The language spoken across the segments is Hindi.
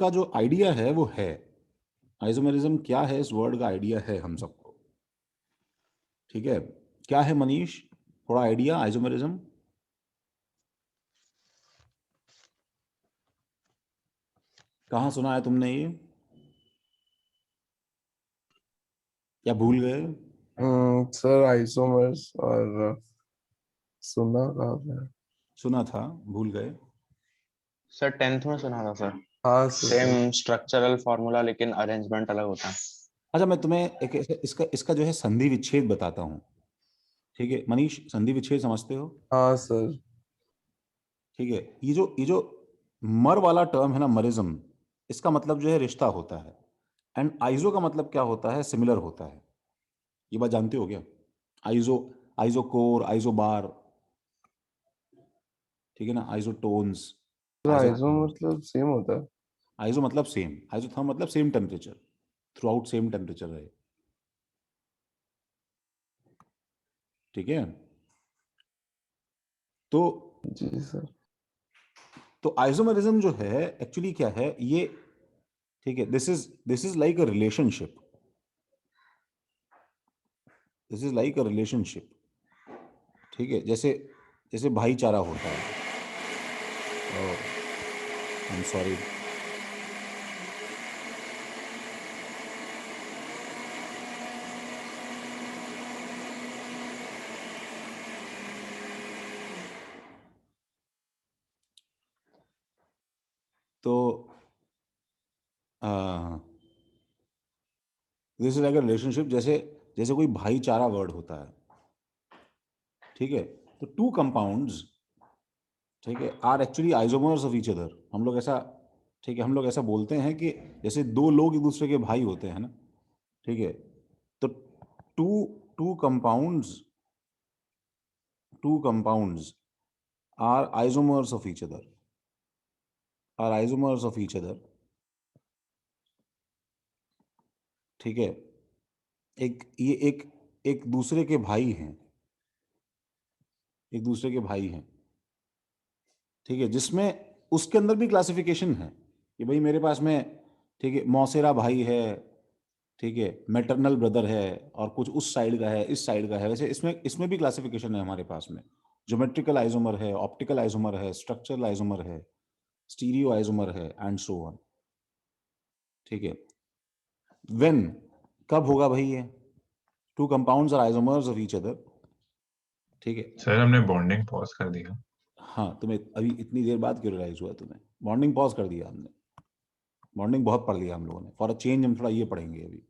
का जो आइडिया है वो है, आइसोमेरिज्म क्या है इस वर्ड का आइडिया है हम सबको, ठीक है। क्या है मनीष, थोड़ा आइडिया आइसोमेरिज्म? कहाँ सुना है तुमने ये, या भूल गए? सर आइसोमर्स और सुना कहाँ पे? सुना था, भूल गए? सर 10th में सुना था सर। हाँ सर। सेम स्ट्रक्चरल फॉर्मूला लेकिन अरेंजमेंट अलग होता है। अच्छा, मैं तुम्हें एक इसका इसका जो है संधि विच्छेद बताता हूँ, ठीक है मनीष, संधि विच्छेद समझते हो? हाँ सर। ठीक है, ये जो मर वाला टर्म है ना, मरिज्म, इसका मतलब जो है रिश्ता होता है, एंड आइजो का मतलब क्या होता है, सिमिलर होता है। ये बात जानते हो क्या? आइजो, आइजोकोर, आइजोबार, ठीक है ना, आइजोटोन्स, आइजो, आइसो मतलब सेम होता है। आइजो मतलब सेम, आइजोथर्म मतलब same temperature, through out same temperature रहे, ठीक है। तो जी सर। आइसोमेरिज्म जो है एक्चुअली क्या है ये, ठीक है, this is like a relationship, this is like a relationship, ठीक है, जैसे जैसे भाईचारा होता है। आई एम सॉरी, तो this is like a relationship, जैसे जैसे कोई भाईचारा वर्ड होता है, ठीक है। तो टू कंपाउंड्स, ठीक है, are actually isomers of each other, हम लोग ऐसा, ठीक है, हम लोग ऐसा बोलते हैं कि जैसे दो लोग एक दूसरे के भाई होते हैं ना, ठीक है। तो two two compounds, two compounds are isomers of each other, are isomers of each other, ठीक है। ये एक दूसरे के भाई हैं, एक दूसरे के भाई हैं, ठीक है, जिसमें उसके अंदर भी क्लासिफिकेशन है कि भाई मेरे पास में, ठीक है, मौसेरा भाई है, ठीक है, मैटरनल ब्रदर है, और कुछ उस साइड का है, इस साइड का है, वैसे इसमें इसमें भी क्लासिफिकेशन है हमारे पास में। ज्योमेट्रिकल आइसोमर है, ऑप्टिकल आइसोमर है, स्ट्रक्चरल आइसोमर है, स्टीरियो आइसोमर है, एंड सो ऑन, ठीक है। व्हेन, कब होगा भाई ये, two compounds are isomers of each other, ठीक है। सर हमने बॉन्डिंग पॉज कर दिया। हाँ, तुम्हें अभी इतनी देर बाद क्यों रियलाइज हुआ तुम्हें? बॉन्डिंग पॉज कर दिया हमने, बॉन्डिंग बहुत पढ़ लिया हम लोगों ने, फॉर अ चेंज हम थोड़ा ये पढ़ेंगे अभी,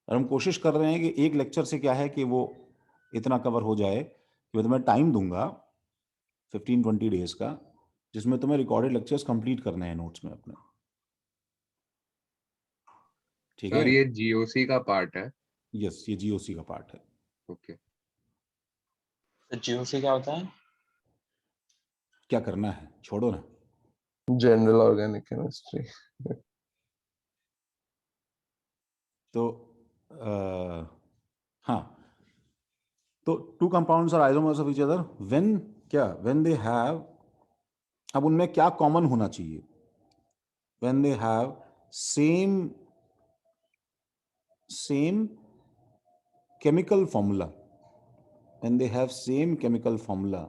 और हम कोशिश कर रहे हैं कि एक लेक्चर से क्या है कि वो इतना कवर हो जाए कि मैं तुम्हें टाइम दूंगा 15-20 डेज का, जिसमें तुम्हें रिकॉर्डेड लेक्चर्स कंप्लीट करने हैं नोट्स में अपने, ठीक है। सर ये जीओसी का पार्ट है। यस, ये जीओसी का पार्ट है। ओके। तो जीओसी क्या होता है? क्या करना है, छोड़ो ना। General organic chemistry. तो हाँ, तो two compounds are isomers of each other when, क्या, व्हेन दे हैव, अब उनमें क्या कॉमन होना चाहिए, when they have same same chemical formula, when they have same chemical formula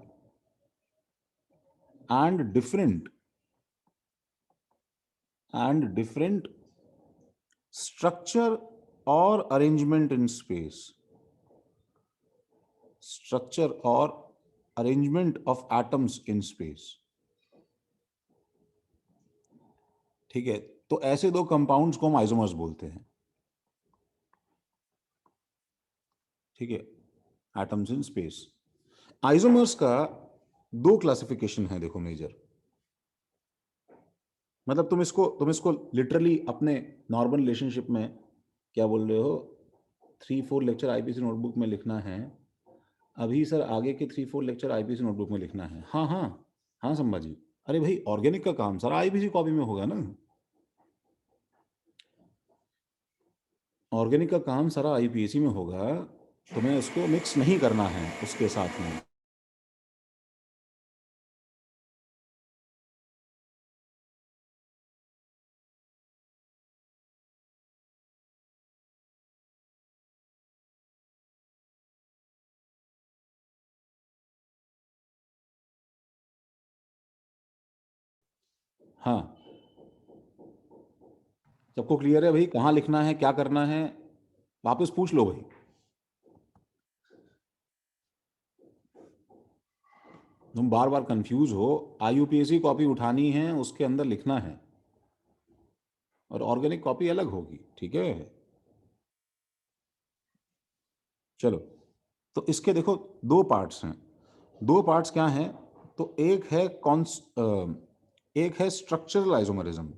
and different structure or arrangement in space, structure or arrangement of atoms in space, ठीक है। तो ऐसे दो कंपाउंड्स को हम आइसोमर्स बोलते हैं, ठीक है, एटम्स इन स्पेस। आइसोमर्स का दो क्लासिफिकेशन है, देखो मेजर, मतलब तुम इसको लिटरली अपने नॉर्मल रिलेशनशिप में क्या बोल रहे हो, 3-4 लेक्चर आईपीसी नोटबुक में लिखना है अभी सर, आगे के 3-4 लेक्चर आईपीसी नोटबुक में लिखना है। हाँ हाँ, हाँ संभाजी, अरे भाई ऑर्गेनिक का काम सर आईपीसी कॉपी में होगा ना, ऑर्गेनिक का काम सारा आईपीएसी में होगा, तुम्हें उसको मिक्स नहीं करना है उसके साथ में। हाँ, सबको क्लियर है भाई, कहाँ लिखना है, क्या करना है, वापस पूछ लो भाई। तुम बार बार कंफ्यूज हो। IUPAC कॉपी उठानी है, उसके अंदर लिखना है, और ऑर्गेनिक कॉपी अलग होगी, ठीक है। चलो, तो इसके देखो दो पार्ट्स हैं। दो पार्ट्स क्या हैं? तो एक है स्ट्रक्चरल आइसोमरिज्म,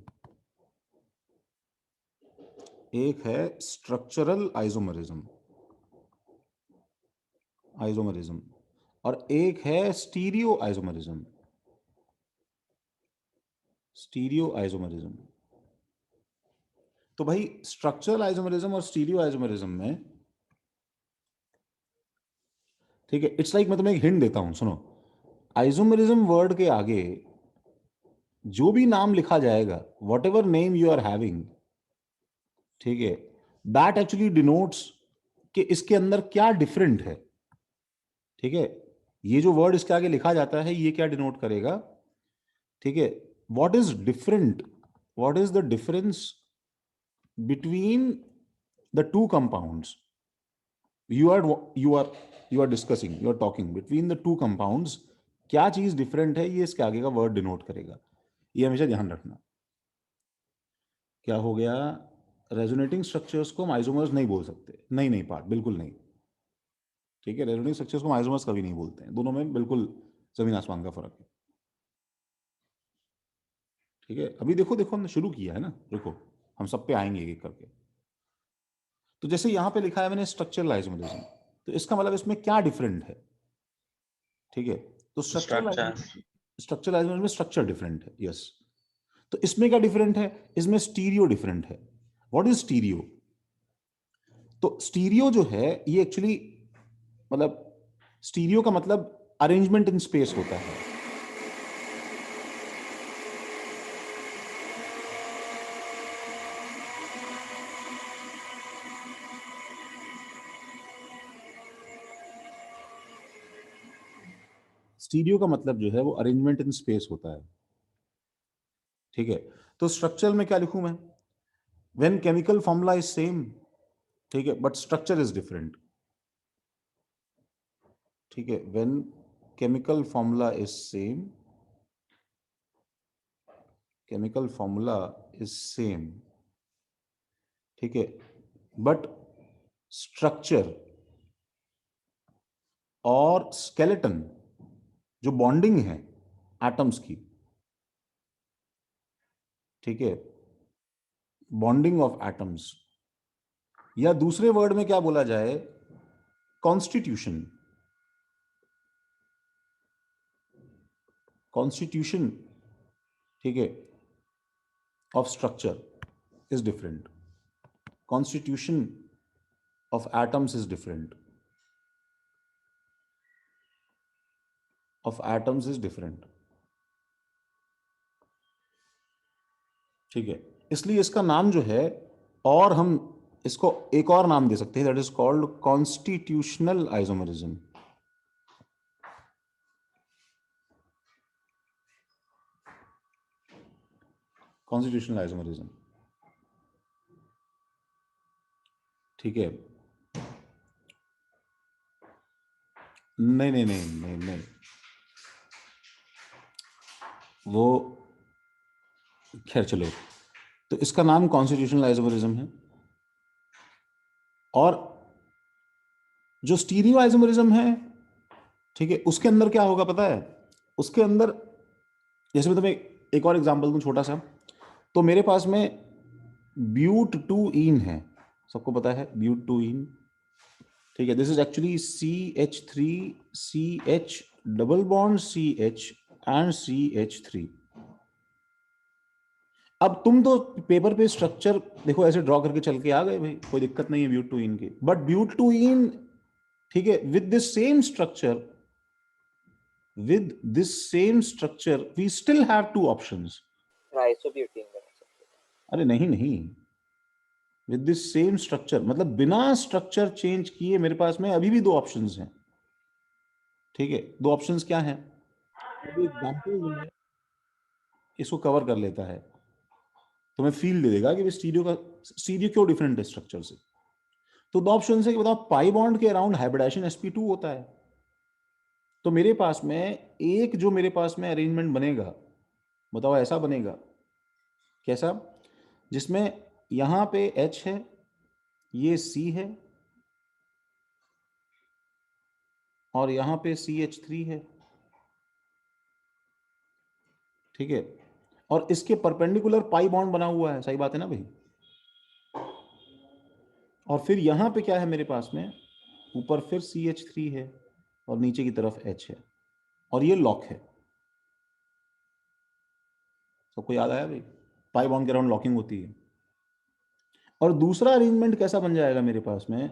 एक है स्ट्रक्चरल आइसोमरिज्म, और एक है स्टीरियो आइसोमरिज्म। तो भाई स्ट्रक्चरल आइसोमरिज्म और स्टीरियो आइसोमरिज्म में, ठीक है, इट्स लाइक, मैं तुम्हें एक हिंट देता हूं, सुनो। आइसोमरिज्म वर्ड के आगे जो भी नाम लिखा जाएगा, whatever name you are having, ठीक है, दैट एक्चुअली डिनोट्स कि इसके अंदर क्या डिफरेंट है, ठीक है। ये जो वर्ड इसके आगे लिखा जाता है, ये क्या डिनोट करेगा, ठीक है, what is different, what is the difference between the two compounds you are discussing, you are talking between the two compounds, क्या चीज डिफरेंट है, ये इसके आगे का वर्ड डिनोट करेगा। ये हमेशा ध्यान रखना। क्या हो गया? रेजोनेटिंग स्ट्रक्चर्स को हम आइसोमर्स नहीं बोल सकते, नहीं पार्ट, बिल्कुल नहीं, ठीक है। रेजोनेटिंग स्ट्रक्चर्स को हम आइसोमर्स कभी नहीं बोलते हैं, दोनों में बिल्कुल जमीन आसमान का फर्क है, ठीक है। अभी देखो देखो, हमने शुरू किया है ना, रुको, हम सब पे आएंगे एक एक करके। तो जैसे यहां पे लिखा है मैंने स्ट्रक्चरल आइसोमरिज्म, तो इसका मतलब इसमें क्या डिफरेंट है, ठीक है। तो स्ट्रक्चरल आइसोमरिज्म में स्ट्रक्चर डिफरेंट है, यस। तो इसमें क्या डिफरेंट है? इसमें स्टीरियो डिफरेंट है। What is stereo? तो स्टीरियो जो है, ये एक्चुअली, मतलब स्टीरियो का मतलब अरेंजमेंट इन स्पेस होता है। स्टीरियो का मतलब जो है वो अरेंजमेंट इन स्पेस होता है, ठीक है। तो स्ट्रक्चर में क्या लिखूं मैं? When chemical formula is same, ठीक है, बट स्ट्रक्चर इज डिफरेंट, ठीक है। When chemical formula is same, chemical formula is same, ठीक है, बट स्ट्रक्चर और स्केलेटन, जो बॉन्डिंग है एटम्स की, ठीक है, बॉन्डिंग ऑफ एटम्स, या दूसरे वर्ड में क्या बोला जाए, कॉन्स्टिट्यूशन, कॉन्स्टिट्यूशन, ठीक है, of structure is different, constitution of atoms is different, of atoms is different, ठीक है। इसलिए इसका नाम जो है, और हम इसको एक और नाम दे सकते हैं, that is called constitutional isomerism, constitutional isomerism, ठीक है। नहीं, वो, खैर चलो, तो इसका नाम कॉन्स्टिट्यूशनल आइसोमरिज्म है। और जो स्टीरियो आइसोमरिज्म है, ठीक है, उसके अंदर क्या होगा पता है? उसके अंदर, जैसे मैं तुम्हें एक और एग्जांपल दूं छोटा सा, तो मेरे पास में ब्यूट टू इन है, सबको पता है ब्यूट टू इन, ठीक है। This is actually CH3CH double bond CH and CH3। अब तुम तो पेपर पे स्ट्रक्चर देखो ऐसे ड्रॉ करके चल के आ गए भाई, कोई दिक्कत नहीं है ब्यूट टू इन की, बट ब्यूट टू इन, ठीक है, with this same structure, we still have two options. Isobutane बना सकते हैं। अरे नहीं, विद दिस सेम स्ट्रक्चर मतलब बिना स्ट्रक्चर चेंज किए मेरे पास में अभी भी दो ऑप्शंस हैं, ठीक है। दो ऑप्शंस क्या हैं? एग्जाम्पल इसको कवर कर लेता है, तुम्हें फील दे देगा कि स्टीरियो क्यों डिफरेंट है स्ट्रक्चर से। तो दो ऑप्शन है कि बताओ पाई बॉन्ड के अराउंड हाइब्रिडाइजेशन sp2 होता है, तो मेरे पास में एक जो मेरे पास में अरेंजमेंट बनेगा, बताओ ऐसा बनेगा कैसा, जिसमें यहां पे H है, ये C है और यहां पे CH3 है, ठीक है, और इसके परपेंडिकुलर पाई बॉन्ड बना हुआ है, सही बात है ना भाई। और फिर यहां पे क्या है मेरे पास में, ऊपर फिर CH3 है और नीचे की तरफ H है और ये लॉक है। सबको याद आया भाई, पाई बॉन्ड के अराउंड लॉकिंग होती है। और दूसरा अरेंजमेंट कैसा बन जाएगा मेरे पास में,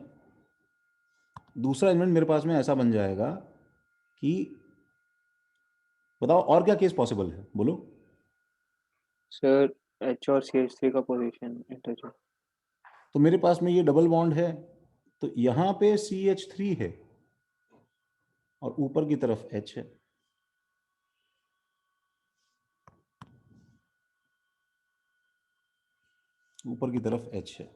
दूसरा अरेंजमेंट मेरे पास में ऐसा बन जाएगा कि बताओ और क्या केस पॉसिबल है, बोलो। सर H और CH3 का पोजीशन इंटरचेंज। तो मेरे पास में ये डबल बॉन्ड है, तो यहां पे CH3 है और ऊपर की तरफ H है। ऊपर की तरफ H है,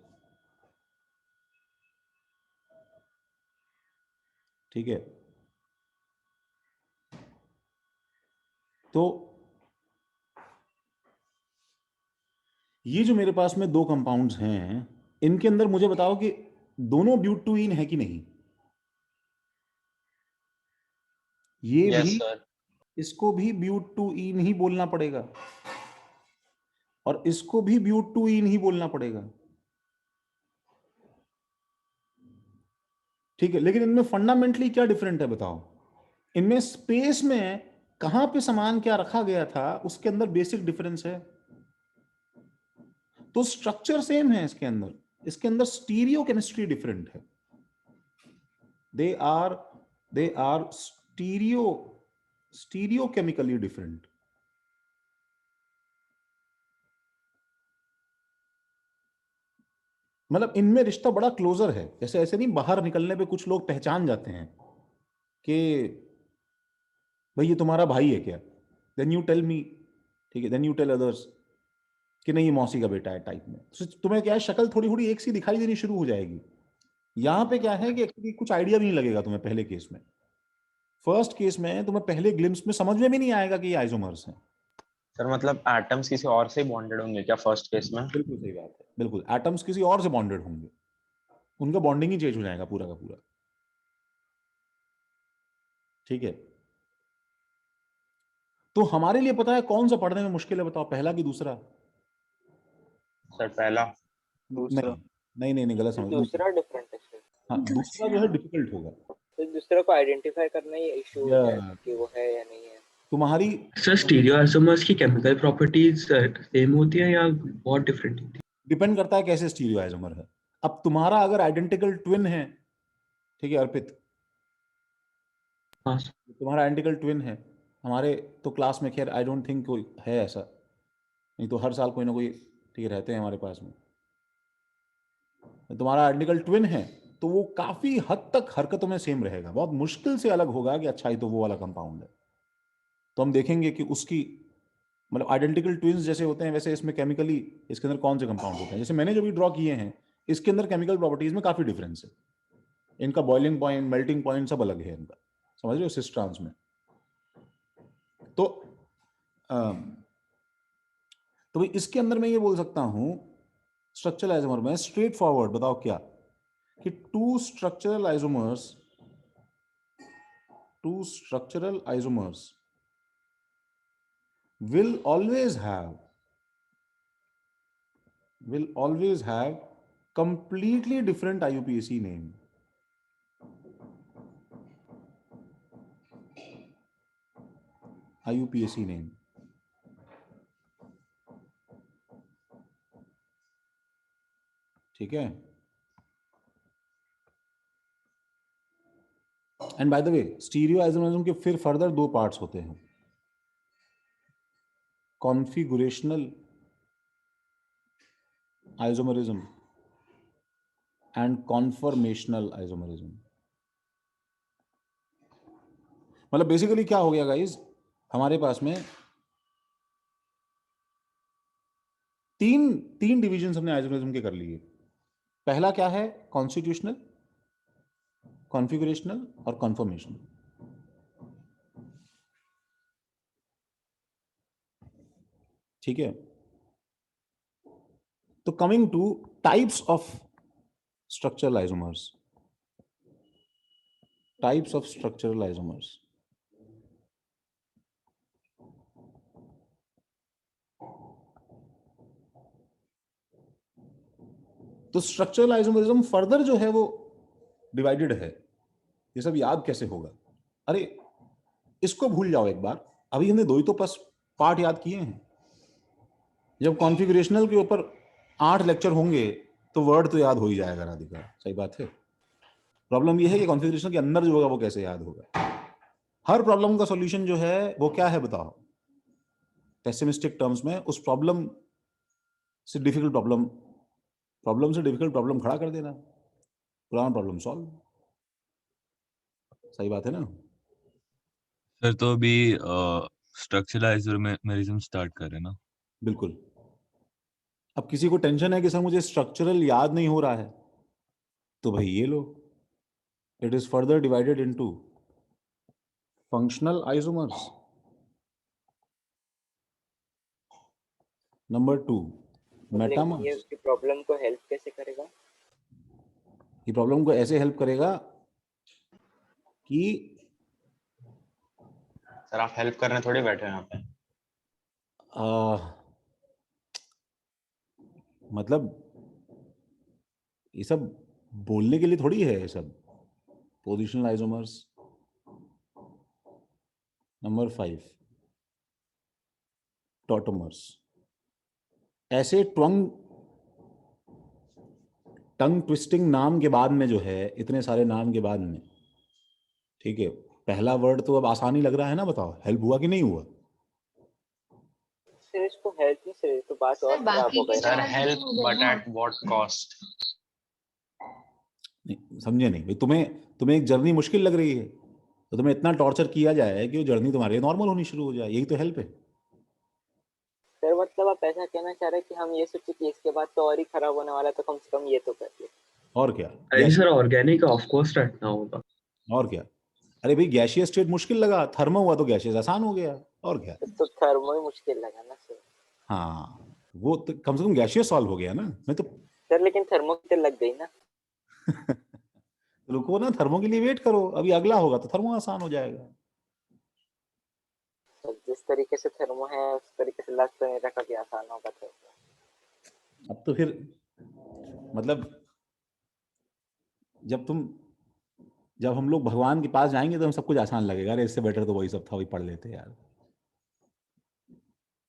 ठीक है। तो ये जो मेरे पास में दो कंपाउंड्स हैं, इनके अंदर मुझे बताओ कि दोनों ब्यूटूइन है कि नहीं। ये यस भी, सर। इसको भी ब्यूटूइन ही बोलना पड़ेगा और इसको भी ब्यूटूइन ही बोलना पड़ेगा, ठीक है। लेकिन इनमें फंडामेंटली क्या डिफरेंट है बताओ, इनमें स्पेस में कहां पे सामान क्या रखा गया था उसके अंदर बेसिक डिफरेंस है। तो स्ट्रक्चर सेम है इसके अंदर स्टीरियो केमिस्ट्री डिफरेंट है। They are stereo chemically different. मतलब इनमें रिश्ता बड़ा क्लोजर है, जैसे ऐसे नहीं बाहर निकलने पे कुछ लोग पहचान जाते हैं कि भाई ये तुम्हारा भाई है क्या, देन यू टेल मी, ठीक है, देन यू टेल अदर्स कि नहीं ये मौसी का बेटा है टाइप में। तो तुम्हें क्या है, शक्ल थोड़ी थोड़ी एक सी दिखाई देनी शुरू हो जाएगी। यहां पे क्या है कि एक्चुअली कुछ आइडिया भी नहीं लगेगा तुम्हें पहले केस में। फर्स्ट केस में तुम्हें पहले ग्लिम्स में समझ में भी नहीं आएगा कि ये आइसोमर्स हैं। सर मतलब एटम्स किसी और से बॉन्डेड होंगे क्या फर्स्ट केस में? बिल्कुल सही बात है, बिल्कुल एटम्स किसी और से बॉन्डेड होंगे, उनका बॉन्डिंग ही चेंज हो जाएगा पूरा का पूरा, ठीक है। तो हमारे लिए पता है कौन सा पढ़ने में मुश्किल है, बताओ पहला कि दूसरा? सर पहला। दूसरा। नहीं गलत समझ। दूसरा डिफरेंट है सर। हाँ दूसरा जो है डिफिकल्ट होगा, तो दूसरा को आइडेंटिफाई करना ही इशू या है कि वो है या नहीं है। तुम्हारी सर स्टीरियोआइसोमर्स की केमिकल प्रॉपर्टीज सेम होती है या बहुत डिफरेंट होती है? डिपेंड करता है कैसे स्टीरियो आइसोमर है। अब तुम्हारा अगर आइडेंटिकल ट्विन है, ठीक है अर्पित, हाँ सर। तुम्हारा आइडेंटिकल ट्विन है, हमारे तो क्लास में खैर आई डोंट थिंक कोई है ऐसा, नहीं तो हर साल कोई ना कोई ठीक है रहते हैं हमारे पास में। तुम्हारा आइडेंटिकल ट्विन है तो वो काफी हद तक हरकतों में सेम रहेगा, बहुत मुश्किल से अलग होगा कि अच्छा ही तो वो वाला कंपाउंड है। तो हम देखेंगे कि उसकी मतलब आइडेंटिकल ट्विन्स जैसे होते हैं वैसे इसमें केमिकली इसके अंदर कौन से कंपाउंड होते हैं। जैसे मैंने जो भी ड्रॉ किए हैं इसके अंदर केमिकल प्रॉपर्टीज में काफी डिफरेंस है, इनका बॉइलिंग पॉइंट मेल्टिंग पॉइंट सब अलग है इनका, समझ रहे हो, सिस ट्रांस में। तो भाई इसके अंदर मैं ये बोल सकता हूं स्ट्रक्चरल आइसोमर में स्ट्रेट फॉरवर्ड बताओ क्या, कि two structural isomers will always have completely different IUPAC name. IUPAC name. ठीक है। And by the way stereo isomerism के फिर फर्दर दो पार्ट्स होते हैं, कॉन्फिगुरेशनल आइसोमरिज्म एंड कॉन्फॉर्मेशनल आइसोमरिज्म। मतलब बेसिकली क्या हो गया गाइस, हमारे पास में तीन डिविजन हमने आइसोमरिज्म के कर लिए। पहला क्या है? कॉन्स्टिट्यूशनल, कॉन्फिगरेशनल और कॉन्फर्मेशनल। ठीक है, तो coming two types of structural isomers, types of structural isomers. तो स्ट्रक्चरल आइसोमरिज्म फर्दर जो है वो डिवाइडेड है। ये सब याद कैसे होगा? अरे इसको भूल जाओ एक बार, अभी हमने दो ही तो बस पार्ट याद किए हैं। जब कॉन्फ़िगरेशनल के ऊपर 8 लेक्चर होंगे तो वर्ड तो याद हो ही जाएगा राधिका, सही बात है। प्रॉब्लम ये है कि कॉन्फ़िगरेशन के अंदर जो होगा वो कैसे याद होगा। हर प्रॉब्लम का सॉल्यूशन जो है वो क्या है बताओ? पेसिमिस्टिक टर्म्स में उस प्रॉब्लम से डिफिकल्ट प्रॉब्लम से डिफिकल्ट प्रॉब्लम खड़ा कर देना, पुराना प्रॉब्लम सॉल्व। सही बात है ना? सर तो अभी स्ट्रक्चरल आइसोमेरिज्म स्टार्ट कर रहे हैं ना? बिल्कुल। अब किसी को टेंशन है कि सर मुझे स्ट्रक्चरल याद नहीं हो रहा है, तो भाई ये लो, it is further divided into functional isomers. Number 2 metamers. ये प्रॉब्लम को हेल्प कैसे करेगा? ये प्रॉब्लम को ऐसे हेल्प करेगा कि सर आप हेल्प करने थोड़ी बैठे हैं यहाँ पे। मतलब ये सब बोलने के लिए थोड़ी है ये सब। Positional isomers. Number 5 tautomers. ऐसे टंग ट्विस्टिंग नाम के बाद में जो है, इतने सारे नाम के बाद में, ठीक है, पहला वर्ड तो अब आसान ही लग रहा है ना। बताओ हेल्प हुआ कि नहीं हुआ? सर इसको हेल्प नहीं सर, तो बात और खराब हो गई। Sir help but at what cost? नहीं समझे नहीं भाई। तुम्हें एक जर्नी मुश्किल लग रही है तो तुम्हें इतना टॉर्चर किया जाए कि वो जर्नी तुम्हारे नॉर्मल होनी शुरू हो जाए, यही तो हेल्प है। सर मतलब आप ऐसा कहना चाह रहे हैं कि हम ये सोचे कि इसके बाद तो और ही खराब होने वाला है, तो कम से कम ये तो कर ले। और क्या? अरे सर ऑर्गेनिक ऑफ कोर्स रखना होगा। और क्या? अरे भाई गैसियस स्टेट मुश्किल लगा, थर्मो हुआ तो गैसियस आसान हो गया। और क्या? तो थर्मो ही मुश्किल लगा ना सर। हाँ वो तो कम से कम गैसियस सॉल्व हो गया ना। मैं तो सर लेकिन थर्मो की तो लग गई ना। रुको ना, थर्मो के लिए वेट करो, अभी अगला होगा तो थर्मो आसान हो जाएगा। सर जिस तरीके से थर्मो है उस तरीके से लग तो नहीं रखा कि आसान होगा। तो अब तो फिर मतलब जब हम लोग भगवान के पास जाएंगे तो हम सब कुछ आसान लगेगा। अरे इससे बेटर तो वही सब था, वही पढ़ लेते यार।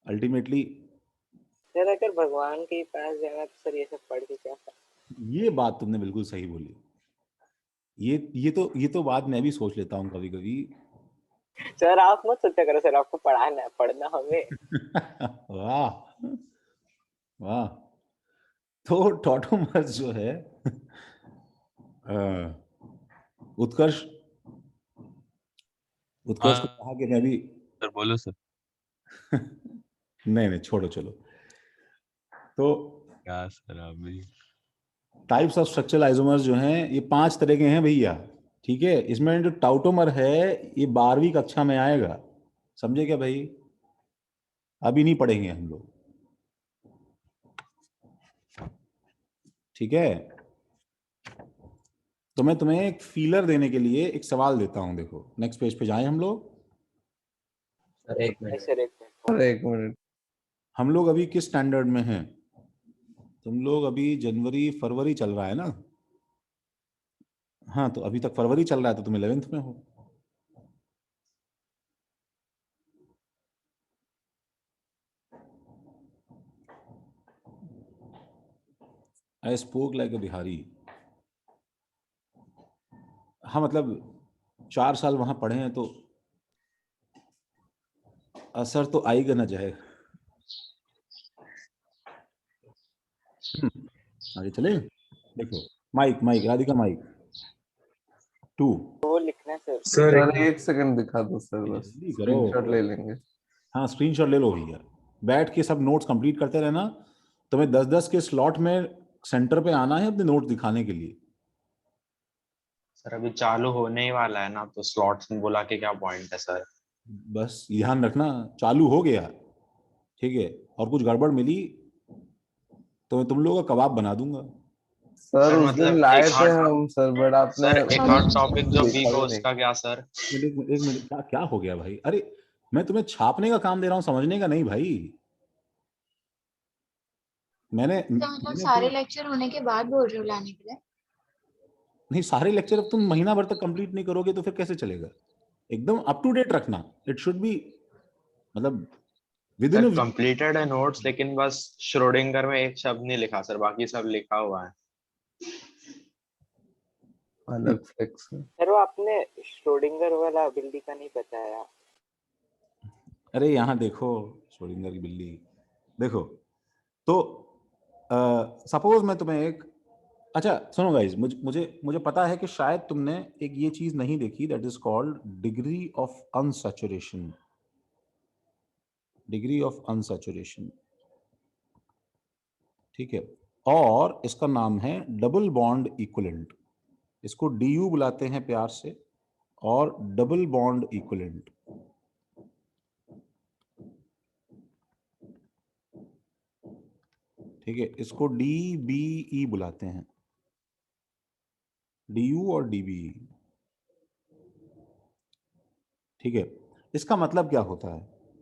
अल्टीमेटली सर अगर भगवान के पास जाना तो सर ये सब पढ़ के क्या फायदा? ये बात तुमने बिल्कुल सही बोली। ये तो बात मैं भी सोच लेता हूँ कभी कभी। सर आप मत सोचा करो सर, आपको पढ़ाना है, पढ़ना हमें। वाह वाह। तो टॉटोमर्स जो है उत्कर्ष को कहा कि मैं भी सर बोलो सर। नहीं छोड़ो चलो। तो क्या सर अभी टाइप्स ऑफ स्ट्रक्चरल आइसोमर्स जो हैं ये 5 तरह के हैं भैया। ठीक है, इसमें जो टाउटोमर है ये 12वीं कक्षा में आएगा, समझे क्या भाई? अभी नहीं पढ़ेंगे हम लोग, ठीक है? तो मैं तुम्हें एक फीलर देने के लिए एक सवाल देता हूं। देखो नेक्स्ट पेज पे जाएं हम लोग। सर एक मिनट। हम लोग अभी किस स्टैंडर्ड में हैं? तुम लोग अभी जनवरी फरवरी चल रहा है ना? हाँ तो अभी तक फरवरी चल रहा है तो तुम 11th में हो। आई स्पोक लाइक अ बिहारी। हाँ मतलब 4 साल वहां पढ़े हैं तो असर तो आएगा ना जाएगा। आगे चले। देखो माइक राधिका माइक 2 वो लिखना है सर। सर एक सेकंड दिखा दो सर, बस जल्दी करो। स्क्रीनशॉट ले लेंगे। हाँ स्क्रीनशॉट ले लो भैया, बैठ के सब नोट्स कंप्लीट करते रहना। तुम्हें 10-10 के स्लॉट में सेंटर पे आना है अपने नोट दिखाने के लिए। सर अभी चालू होने ही वाला है ना, तो स्लॉट्स में बुला के क्या पॉइंट है सर? बस ध्यान रखना, चालू हो गया, ठीक है, और कुछ गड़बड़ मिली तो मैं तुम लोगों का कबाब बना दूंगा। सर उस दिन लाए एक थे hard- हम सर, बट आपने सर एक और टॉपिक जो देखा वीक हो भी नहीं। उसका क्या सर? एक मिनट, क्या क्या हो गया भाई? अरे मैं तुम्हें छापने का काम दे रहा हूँ, समझने का नहीं भाई। मैंने तो मतलब मैंने सारे तो- लेक्चर होने के बाद बोल रहे हो लाने के लिए? नहीं, सारे लेक्चर अब तुम महीना भर तक कंप्लीट नहीं करोगे तो फिर कैसे चलेगा? एकदम अप टू डेट रखना, इट शुड बी, मतलब विद इन सर कंप्लीटेड है नोट्स, लेकिन बस श्रोडिंगर में एक शब्द नहीं लिखा सर, बाकी सब लिखा हुआ है। अलग फ्लेक्स है। सर वो आपने श्रोडिंगर वाला बिल्ली का नहीं बताया। अरे यहाँ देखो, श्रोडिंगर की बिल्ली देखो। तो सपोज मैं तुम्हें एक, अच्छा सुनो गाइस, मुझे मुझे पता है कि शायद तुमने एक ये चीज नहीं देखी, that is called degree of unsaturation. Degree of unsaturation, ठीक है, और इसका नाम है डबल बॉन्ड इक्विवेलेंट। इसको DU बुलाते हैं प्यार से, और डबल बॉन्ड इक्विवेलेंट। ठीक है, इसको DBE बुलाते हैं, DU और DBE। ठीक है, इसका मतलब क्या होता है?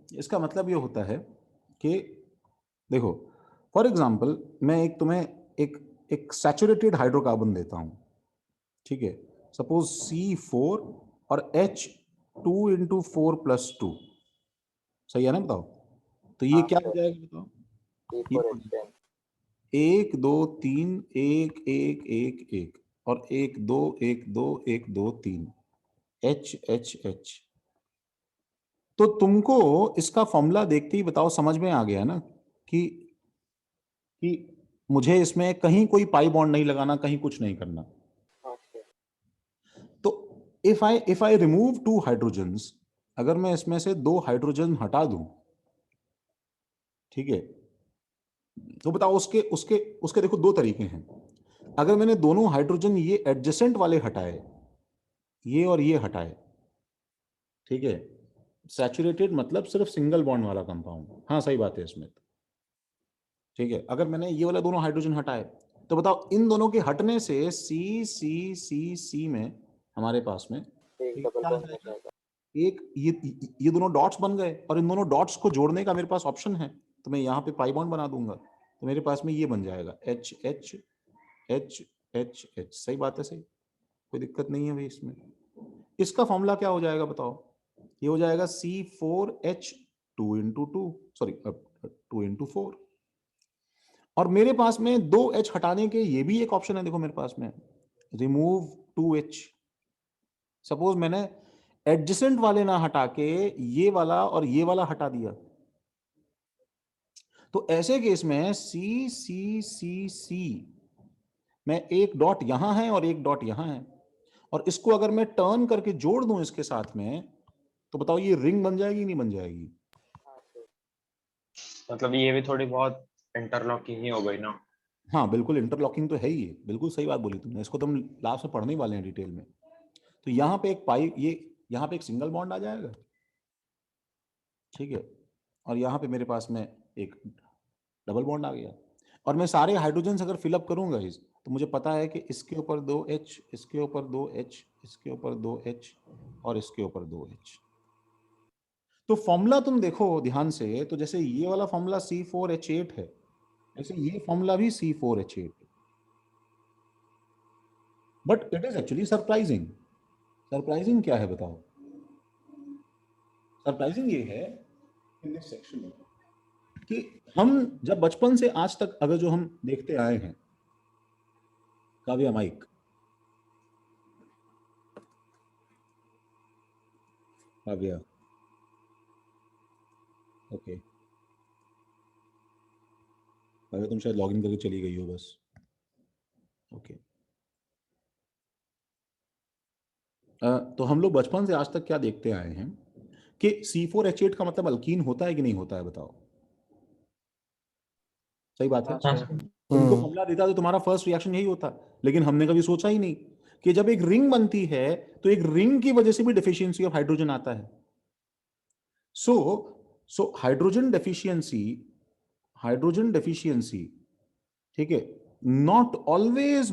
इसका मतलब ये होता है कि देखो, फॉर एग्जांपल मैं एक तुम्हें एक सैचुरेटेड हाइड्रोकार्बन देता हूं, ठीक है, सपोज C4 और H2 × 4+2, सही है ना? बताओ तो ये हाँ, क्या सर। हो जाएगा बताओ? C4H10। 1 2 3 1 1 1 1 और 1 2 1 2 1 2 3 H H H। तो तुमको इसका फॉर्मूला देखते ही बताओ, समझ में आ गया ना कि मुझे इसमें कहीं कोई पाई बॉन्ड नहीं लगाना, कहीं कुछ नहीं करना। हाँ सर। तो इफ आई रिमूव 2 हाइड्रोजन्स, अगर मैं इसमें से 2 हाइड्रोजन हटा दूं, ठीक है, तो बताओ उसके उसके उसके देखो 2 तरीके हैं। अगर मैंने दोनों हाइड्रोजन ये एडजेसेंट वाले हटाए, ये और ये हटाए, ठीक है, सैचुरेटेड मतलब सिर्फ सिंगल बॉन्ड वाला कंपाउंड, हाँ सही बात है इसमें, ठीक है, अगर मैंने ये वाला दोनों हाइड्रोजन हटाए, तो बताओ इन दोनों के हटने से C में हमारे पास में एक ठीक डबल क्या बॉन्ड आ हो जाएगा? जाएगा। एक ये दोनों डॉट्स बन गए, और इन दोनों डॉट्स को जोड़ने का मेरे पास ऑप्शन है, तो मैं यहाँ पे पाई बॉन्ड बना दूंगा, तो मेरे पास में ये बन जाएगा H H H H H। सही बात है, सही, कोई दिक्कत नहीं है भाई इसमें। इसका फॉर्मूला क्या हो जाएगा बताओ? ये हो जाएगा C4H2 × 2, सॉरी 2 × 4। और मेरे पास में 2H हटाने के ये भी एक ऑप्शन है, देखो मेरे पास में, रिमूव 2H। सपोज मैंने एडजेसेंट वाले ना हटा के ये वाला और ये वाला हटा दिया, तो ऐसे केस में C में एक डॉट यहां है और एक डॉट यहां है, और इसको अगर मैं टर्न करके जोड़ दूं इसके साथ में, तो बताओ ये रिंग बन जाएगी नहीं बन जाएगी? हाँ सर। मतलब ये भी थोड़ी बहुत इंटरलॉकिंग ही हो गई ना। हाँ बिल्कुल, इंटरलॉकिंग तो है ही है, बिल्कुल सही बात बोली तुमने, इसको तुम लास्ट में पढ़ने वाले हैं डिटेल में। तो यहाँ पे एक पाई, ये यहाँ पे एक सिंगल बॉन्ड आ जाएगा, ठीक है, और यहाँ पे मेरे पास में एक डबल बॉन्ड आ गया, और मैं सारे हाइड्रोजन अगर फिलअप करूंगा इस, तो मुझे पता है कि इसके ऊपर 2H, इसके ऊपर 2H, इसके ऊपर 2H और इसके ऊपर 2H। तो फॉर्मूला तुम देखो ध्यान से, तो जैसे ये वाला फॉर्मूला C4H8 है, ऐसे ये फॉर्मूला भी C4H8 है, but it is actually surprising. Surprising क्या है बताओ? सरप्राइजिंग ये है इन दिस सेक्शन कि हम जब बचपन से आज तक अगर जो हम देखते आए हैं, काव्या माइक, काव्या, ओके, काव्या तुम शायद लॉगिन करके चली गई हो बस, ओके। तो हम लोग बचपन से आज तक क्या देखते आए हैं कि C4H8 का मतलब अल्कीन होता है कि नहीं होता है बताओ? सही बात है। हाँ सर। तुमको फॉर्मूला देता तो तुम्हारा फर्स्ट रिएक्शन यही होता, लेकिन हमने कभी सोचा ही नहीं कि जब एक रिंग बनती है तो एक रिंग की वजह से भी डेफिशिएंसी ऑफ हाइड्रोजन आता है। सो हाइड्रोजन डेफिशिएंसी, ठीक है, not always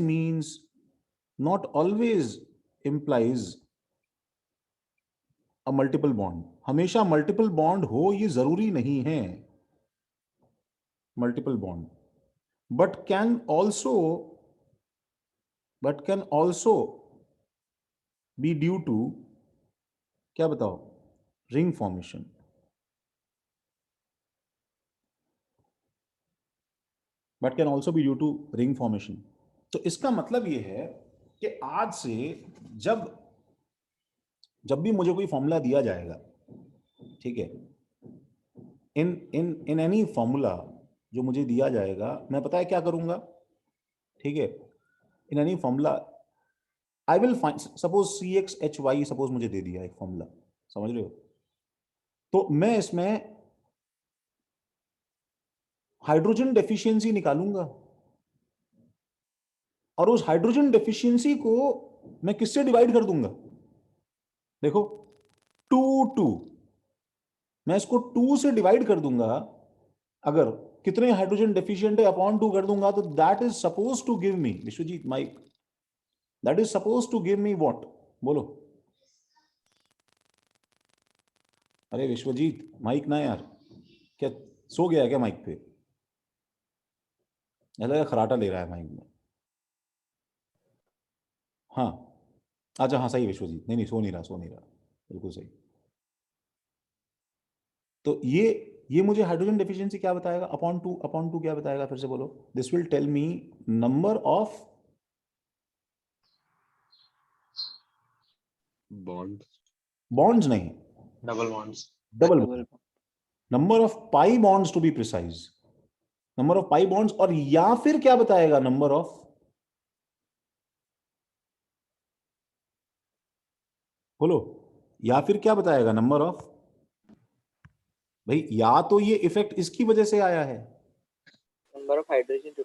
implies a multiple bond। हमेशा मल्टीपल बॉन्ड हो ये जरूरी नहीं है, multiple bond, but can also be due to, क्या बताओ, ring formation. But can also be due to ring formation. तो इसका मतलब ये है कि आज से जब भी मुझे कोई फॉर्मूला दिया जाएगा, ठीक है, इन एनी फॉर्मूला जो मुझे दिया जाएगा, मैं पता है क्या करूंगा, ठीक है, in any formula I will find, suppose CXHY suppose मुझे दे दिया एक फॉर्मूला, समझ रहे हो, तो मैं इसमें हाइड्रोजन डेफिशिएंसी निकालूंगा और उस हाइड्रोजन डेफिशिएंसी को मैं किससे डिवाइड कर दूंगा, देखो 2 मैं इसको 2 से डिवाइड कर दूंगा, अगर कितने हाइड्रोजन डेफिशिएंट है अपॉन 2 कर दूंगा, तो that is suppose to give me, Vishwajit mike, that is suppose to give me what, बोलो, अरे विश्वजीत माइक ना यार, क्या सो गया है क्या माइक पे, ऐसा खराटा ले रहा है माइक में। हाँ अच्छा, हाँ सही विश्वजीत, नहीं सो नहीं रहा, बिल्कुल सही। तो ये मुझे हाइड्रोजन डेफिशिएंसी क्या बताएगा, अपॉन टू क्या बताएगा, फिर से बोलो, this will tell me number of bonds नहीं, double bonds, number of pi bonds to be precise, number of pi bonds, और या फिर क्या बताएगा, नंबर ऑफ, बोलो, या फिर क्या बताएगा, नंबर ऑफ, भाई या तो ये इफेक्ट इसकी वजह से आया है, नंबर ऑफ हाइड्रोजन,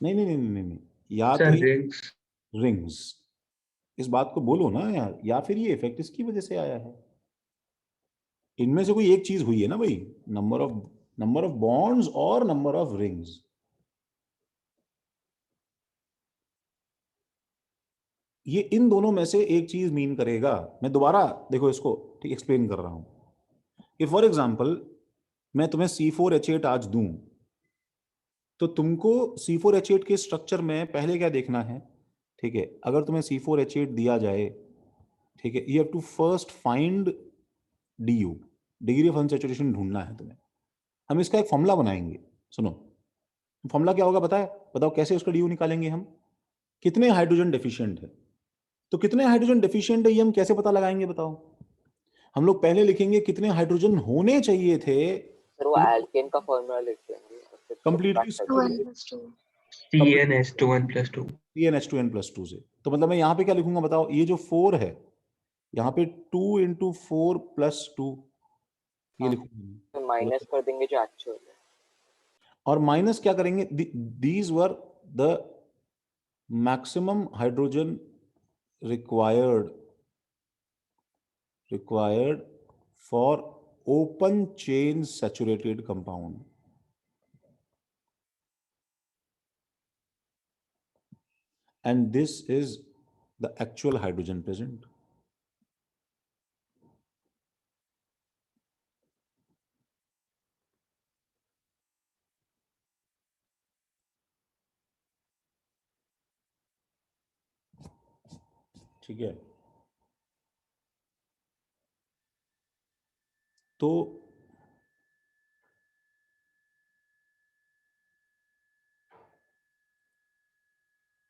नहीं, या सर तो ये रिंग्स। रिंग्स, इस बात को बोलो ना यार, या फिर ये इफेक्ट इसकी वजह से आया है, इनमें से कोई एक चीज हुई है ना भाई, नंबर ऑफ बॉन्ड्स और नंबर ऑफ रिंग्स। ये इन दोनों में से एक चीज मीन करेगा। मैं दोबारा देखो इसको ठीक एक्सप्लेन कर रहा हूं कि फॉर एग्जांपल मैं तुम्हें C4H8 आज दूं, तो तुमको C4H8 के स्ट्रक्चर में पहले क्या देखना है, ठीक है, अगर तुम्हें C4H8 दिया जाए, ठीक है, you have to first find DU, degree of unsaturation ढूंढना है तुम्हें। हम इसका एक फॉर्मूला बनाएंगे, सुनो, फॉर्मूला क्या होगा बताओ कैसे उसका DU निकालेंगे हम, कितने हाइड्रोजन डेफिशिएंट है, तो कितने हाइड्रोजन डेफिशिएंट है ये हम कैसे पता लगाएंगे बताओ, हम लोग पहले लिखेंगे कितने हाइड्रोजन होने चाहिए थे, सर वो एल्केन का फॉर्मूला लिखते हैं कंप्लीटली CnH2n+2 CnH2n+2 से। तो मतलब मैं यहाँ पे क्या लिखूंगा बताओ, ये जो 4 है यहाँ पे 2 × 4 + 2 ये लिखूंगा, माइनस कर देंगे जो एक्चुअल है, और माइनस क्या करेंगे, these were the maximum hydrogen required for open chain saturated compound, and this is the actual hydrogen present. ठीक है, तो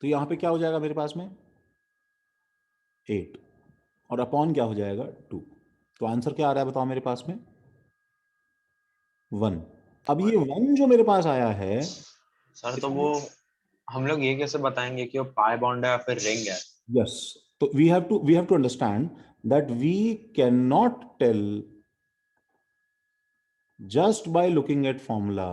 यहां पे क्या हो जाएगा मेरे पास में 8 और अपॉन क्या हो जाएगा 2, तो आंसर क्या आ रहा है बताओ मेरे पास में 1। अब ये 1 जो मेरे पास आया है सर तो वो हम लोग ये कैसे बताएंगे कि वो पाई बॉन्ड है या फिर रिंग है? Yes, so we have to understand that we cannot tell just by looking at formula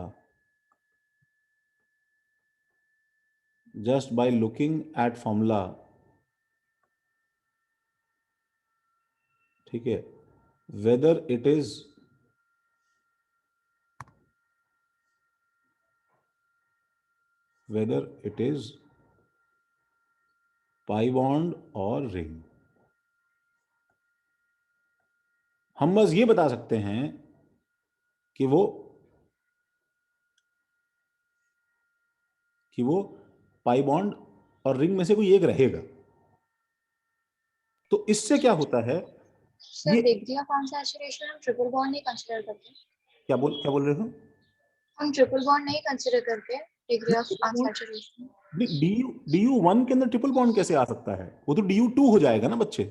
just by looking at formula, ठीक है, whether it is pi bond or ring. हम बस ये बता सकते हैं कि वो पाई बॉन्ड और रिंग में से कोई एक रहेगा. तो इससे क्या होता है, सर ये डिग्री ऑफ अनसैचुरेशन हम ट्रिपल बॉन्ड नहीं कंसीडर करते. क्या बोल रहे हो? हम ट्रिपल बॉन्ड नहीं कंसीडर करते डिग्री ऑफ अनसैचुरेशन. DU1 के अंदर ट्रिपल बॉन्ड कैसे आ सकता है? वो तो DU2 हो जाएगा ना बच्चे.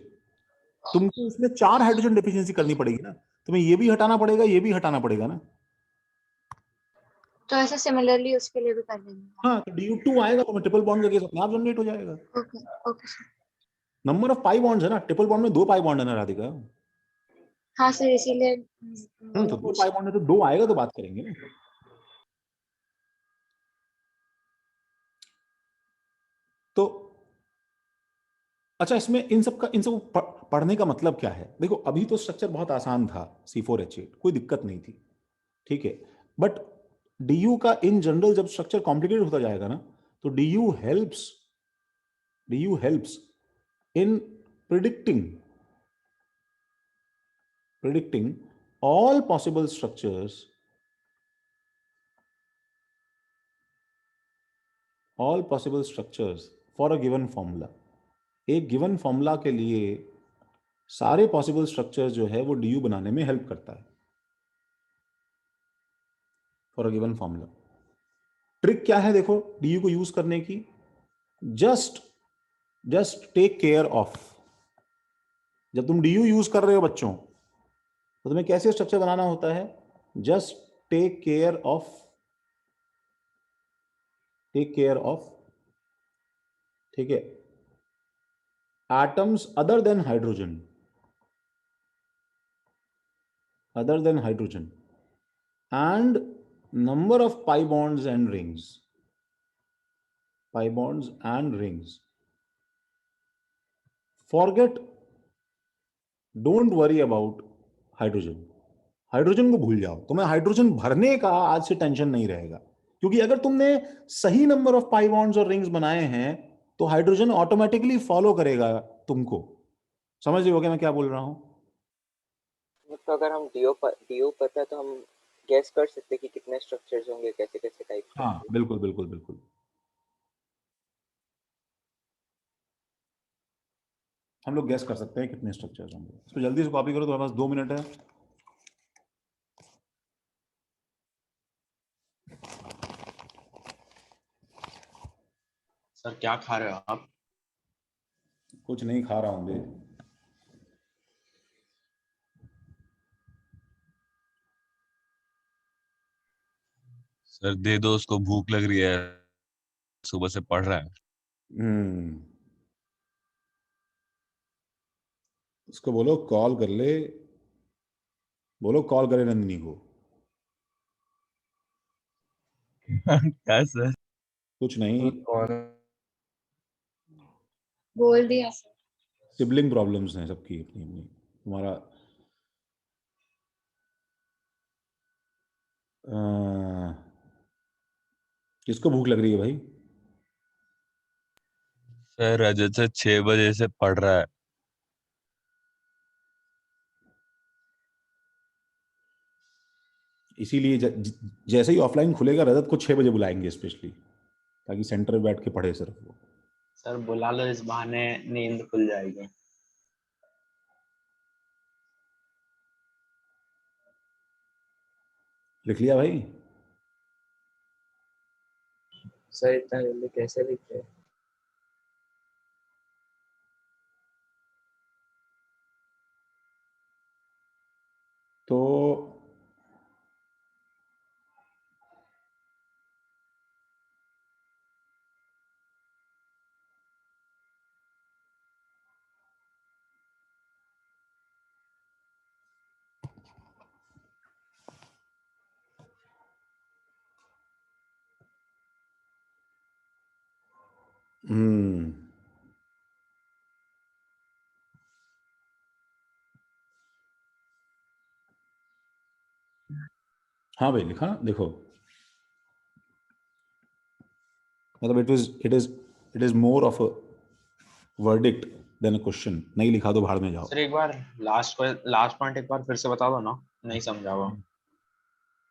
तुमको इसमें 4 हाइड्रोजन डेफिशिएंसी करनी पड़ेगी ना. तुम्हें ये भी हटाना पड़ेगा, ये भी हटाना पड़ेगा ना. तो ऐसे सिमिलरली उसके लिए भी कर लेंगे. हाँ, तो DU2 आएगा तो ट्रिपल बॉन्ड का केस अपने आप जनरेट हो जाएगा. Okay okay sir. Number of pi bonds है ना, ट्रिपल बॉन्ड में 2 पाई बॉन्ड है ना राधिका. हाँ सर इसीलिए तो 2 पाई बॉन्ड है तो 2 आएगा तो बात करेंगे ना. तो अच्छा, इसमें इन सब पढ़ने का मतलब क्या है? देखो, अभी तो स्ट्रक्चर बहुत आसान था, C4H8, कोई दिक्कत नहीं थी, ठीक है. बट DU का इन जनरल जब स्ट्रक्चर कॉम्प्लिकेटेड होता जाएगा ना, तो DU helps in predicting all possible structures for a given formula. एक गिवन फॉर्मूला के लिए सारे पॉसिबल स्ट्रक्चर्स जो है वो DU बनाने में हेल्प करता है for a given formula. Trick क्या है देखो DU को यूज करने की? Just take care of. जब तुम DU यूज कर रहे हो बच्चों, तो तुम्हें कैसे स्ट्रक्चर बनाना होता है? जस्ट टेक केयर ऑफ, ठीक है, atoms other than hydrogen, and number of pi bonds and rings. Forget, don't worry about hydrogen को भूल जाओ. तुम्हें हाइड्रोजन भरने का आज से टेंशन नहीं रहेगा, क्योंकि अगर तुमने सही नंबर ऑफ पाई बॉन्ड्स और रिंग्स बनाए हैं तो हाइड्रोजन ऑटोमेटिकली फॉलो करेगा तुमको. समझ रहे हो क्या मैं क्या बोल रहा हूं? तो अगर हम DO पता है तो हम गैस कर सकते हैं कि कितने स्ट्रक्चर्स होंगे, कैसे कैसे टाइप. हाँ, बिल्कुल. हम लोग गैस कर सकते हैं कितने स्ट्रक्चर्स होंगे. इसको जल्दी से कॉपी करो, तुम्हारे पास 2 मिनट है. सर क्या खा रहे हो आप? कुछ नहीं खा रहा हूं बे. सर दे दो, उसको भूख लग रही है, सुबह से पढ़ रहा है. उसको बोलो कॉल कर ले, बोलो कॉल करे नंदिनी को. क्या सर? कुछ नहीं, बोल दिया सर. सिबलिंग प्रॉब्लम्स हैं सबकी अपनी अपनी. तुम्हारा किसको भूख लग रही है भाई? सर रजत से 6 बजे से पढ़ रहा है. इसीलिए जैसे ही ऑफलाइन खुलेगा रजत को 6 बजे बुलाएंगे स्पेशली, ताकि सेंटर में बैठ के पढ़े सिर्फ वो. सर बुला लो, इस बहाने नींद खुल जाएगी. लिख लिया भाई? सर इतना जल्दी कैसे लिखते हैं? तो हम्म, हाँ भाई लिखा ना, देखो मतलब it is more of a verdict than a question. नहीं लिखा तो भाड़ में जाओ। सर एक बार लास्ट पॉइंट एक बार फिर से बता दो ना, नहीं समझा वो।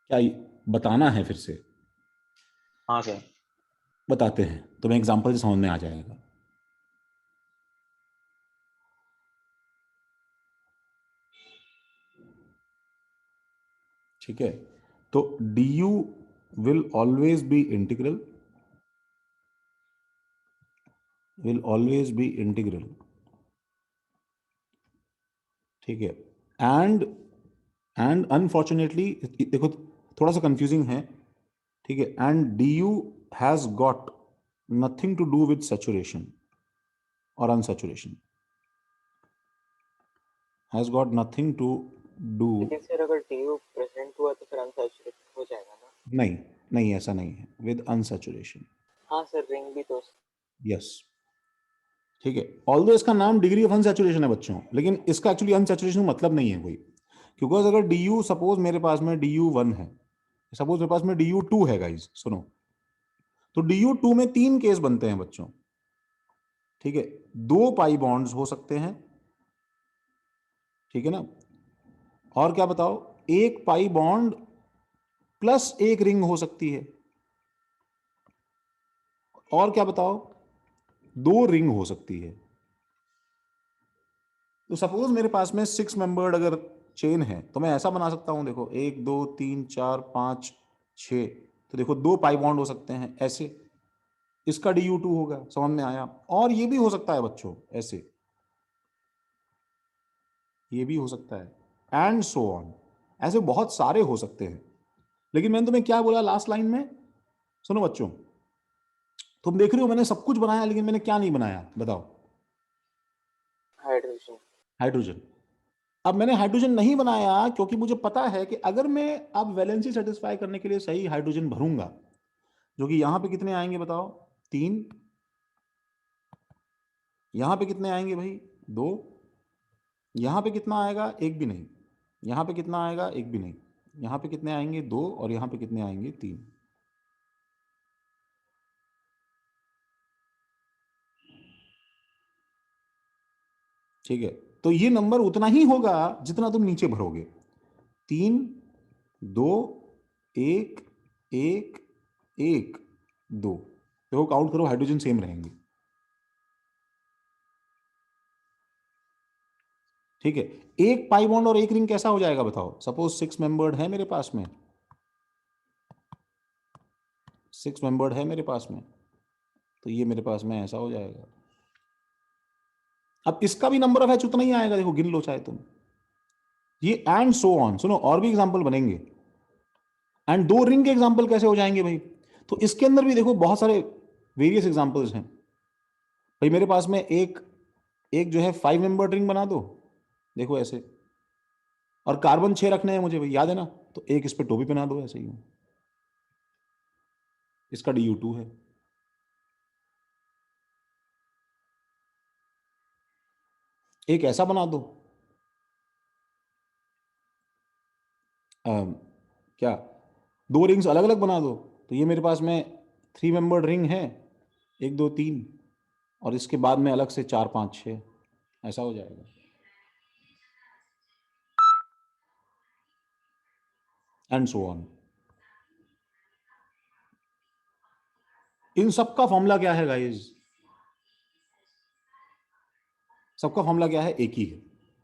क्या बताना है फिर से? हाँ सर। बताते हैं, तुम्हें एग्जांपल से समझ में आ जाएगा। ठीक है, तो du will always be integral, ठीक है। एंड अनफॉर्चुनेटली देखो थोड़ा सा कंफ्यूजिंग है, ठीक है। And du has got nothing to do with saturation और unsaturation, has got nothing to do. लेकिन सर अगर डी प्रेजेंट हुआ तो फिर अनसैचुरेटेड हो जाएगा ना? नहीं नहीं, ऐसा नहीं है, विद अनसैचुरेशन। हाँ सर, रिंग भी तो यस, ठीक है। ऑल्दो इसका नाम डिग्री ऑफ अनसैचुरेशन है बच्चों, लेकिन इसका एक्चुअली अनसैचुरेशन मतलब नहीं है कोई। क्योंकि अगर du सपोज मेरे पास में du1 है, सपोज मेरे पास में du2 है गाइस, सुनो, तो du2 में 3 केस बनते हैं बच्चों, ठीक है। 2 पाई बॉन्ड्स हो सकते हैं, ठीक है ना, और क्या बताओ, 1 पाई बॉन्ड प्लस 1 रिंग हो सकती है, और क्या बताओ, 2 रिंग हो सकती है। तो सपोज मेरे पास में 6 मेंबर्ड अगर चेन है तो मैं ऐसा बना सकता हूं, देखो 1 2 3 4 5 6, तो देखो 2 पाई बॉन्ड हो सकते हैं ऐसे, इसका du2 होगा, समझ में आया। और ये भी हो सकता है बच्चों ऐसे, ये भी हो सकता है, एंड सो ऑन, ऐसे बहुत सारे हो सकते हैं। लेकिन मैंने तुम्हें क्या बोला लास्ट लाइन में, सुनो बच्चों, तुम देख रहे हो मैंने सब कुछ बनाया, लेकिन मैंने क्या नहीं बनाया बताओ? हाइड्रोजन। हाइड्रोजन। अब मैंने हाइड्रोजन नहीं बनाया क्योंकि मुझे पता है कि अगर मैं अब वैलेंसी सेटिस्फाई करने के लिए सही हाइड्रोजन भरूंगा, जो कि यहां पे कितने आएंगे बताओ? 3। यहां पे कितने आएंगे भाई? 2। यहां पे कितना आएगा? एक भी नहीं। यहां पे कितना आएगा? एक भी नहीं। यहां पे कितने आएंगे? 2। और यहां पे कितने आएंगे? 3। ठीक है, तो ये नंबर उतना ही होगा जितना तुम नीचे भरोगे। 3 2 1 1 1 2, देखो काउंट करो, हाइड्रोजन सेम रहेंगे। ठीक है, 1 पाई बॉन्ड और 1 रिंग कैसा हो जाएगा बताओ? सपोज 6 मेंबर्ड है मेरे पास में, 6 मेंबर्ड है मेरे पास में, तो ये मेरे पास में ऐसा हो जाएगा। अब इसका भी नंबर ऑफ एच उतना ही आएगा, देखो गिन लो चाहे तुम। ये एंड सो ऑन, सुनो और भी एग्जांपल बनेंगे। एंड 2 रिंग के एग्जांपल कैसे हो जाएंगे भाई? तो इसके अंदर भी देखो बहुत सारे वेरियस एग्जांपल्स हैं भाई। मेरे पास में एक एक जो है 5 मेंबर रिंग बना दो, देखो ऐसे, और कार्बन 6 रखने हैं मुझे भाई, याद है ना, तो एक इस पे टोपी बना दो ऐसे ही, इसका du2 है। एक ऐसा बना दो, क्या 2 रिंग्स अलग अलग बना दो, तो ये मेरे पास में 3 मेंबर्ड रिंग है, 1 2 3, और इसके बाद में अलग से 4 5 6, ऐसा हो जाएगा। And so on. इन सबका फॉर्मूला क्या है गाइस? सबका फॉर्मूला क्या है? एक ही है।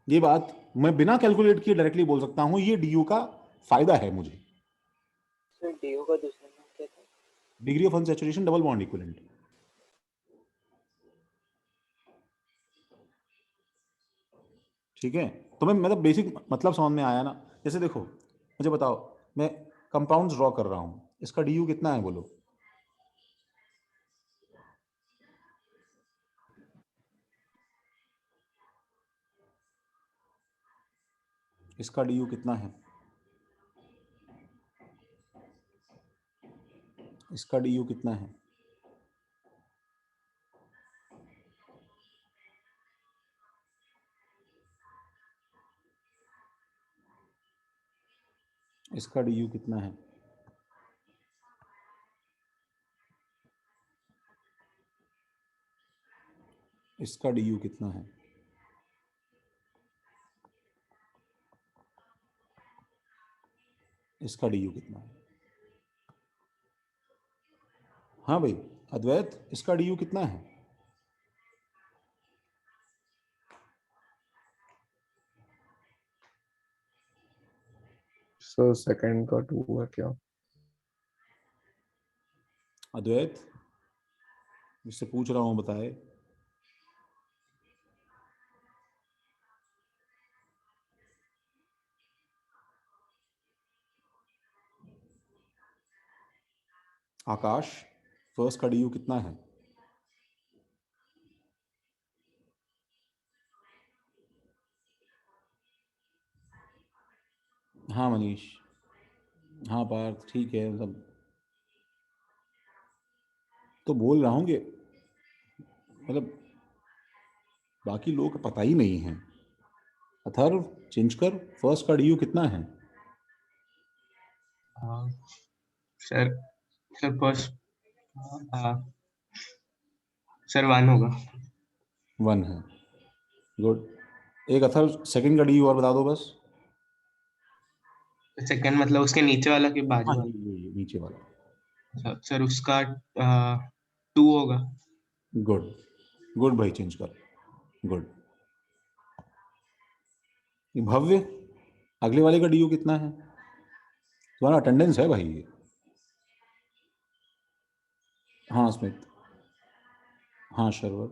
ये बात मैं बिना कैलकुलेट किए डायरेक्टली बोल सकता हूं, ये du का फायदा है मुझे। सर डीओ का दूसरा नाम क्या था? Degree of unsaturation double bond equivalent. ठीक है, तो मैं मतलब बेसिक मतलब समझ में आया ना? जैसे देखो, मुझे बताओ, मैं कंपाउंड्स ड्रॉ कर रहा हूं, इसका du कितना है बोलो? इसका du कितना है? इसका du कितना है? इसका डी यू कितना है? इसका डी यू कितना है? इसका डी यू कितना है? हाँ भाई अद्वैत, इसका डी यू कितना है? सर सेकंड का 2 है क्या? अद्वैत, जिससे पूछ रहा हूँ बताए। आकाश, फर्स्ट का डी यू कितना है? हाँ मनीष, हाँ पार्थ, ठीक है सब तो बोल रहा हूँ कि मतलब बाकी लोग को पता ही नहीं है। अथर्व, चिंचकर, फर्स्ट का डी यू कितना है? सर सर फर्स्ट सर 1 होगा। 1 है, गुड। एक अथर्व सेकंड का डी यू और बता दो बस। सेकंड मतलब उसके नीचे वाला कि बाजू हाँ, वाला? ये नीचे वाला। सर उसका 2 होगा। गुड गुड भाई चिंचकर, गुड। भव्य, अगले वाले का डी यू कितना है? तुम्हारा अटेंडेंस है भाई ये। हाँ स्मित, हाँ शर्वर,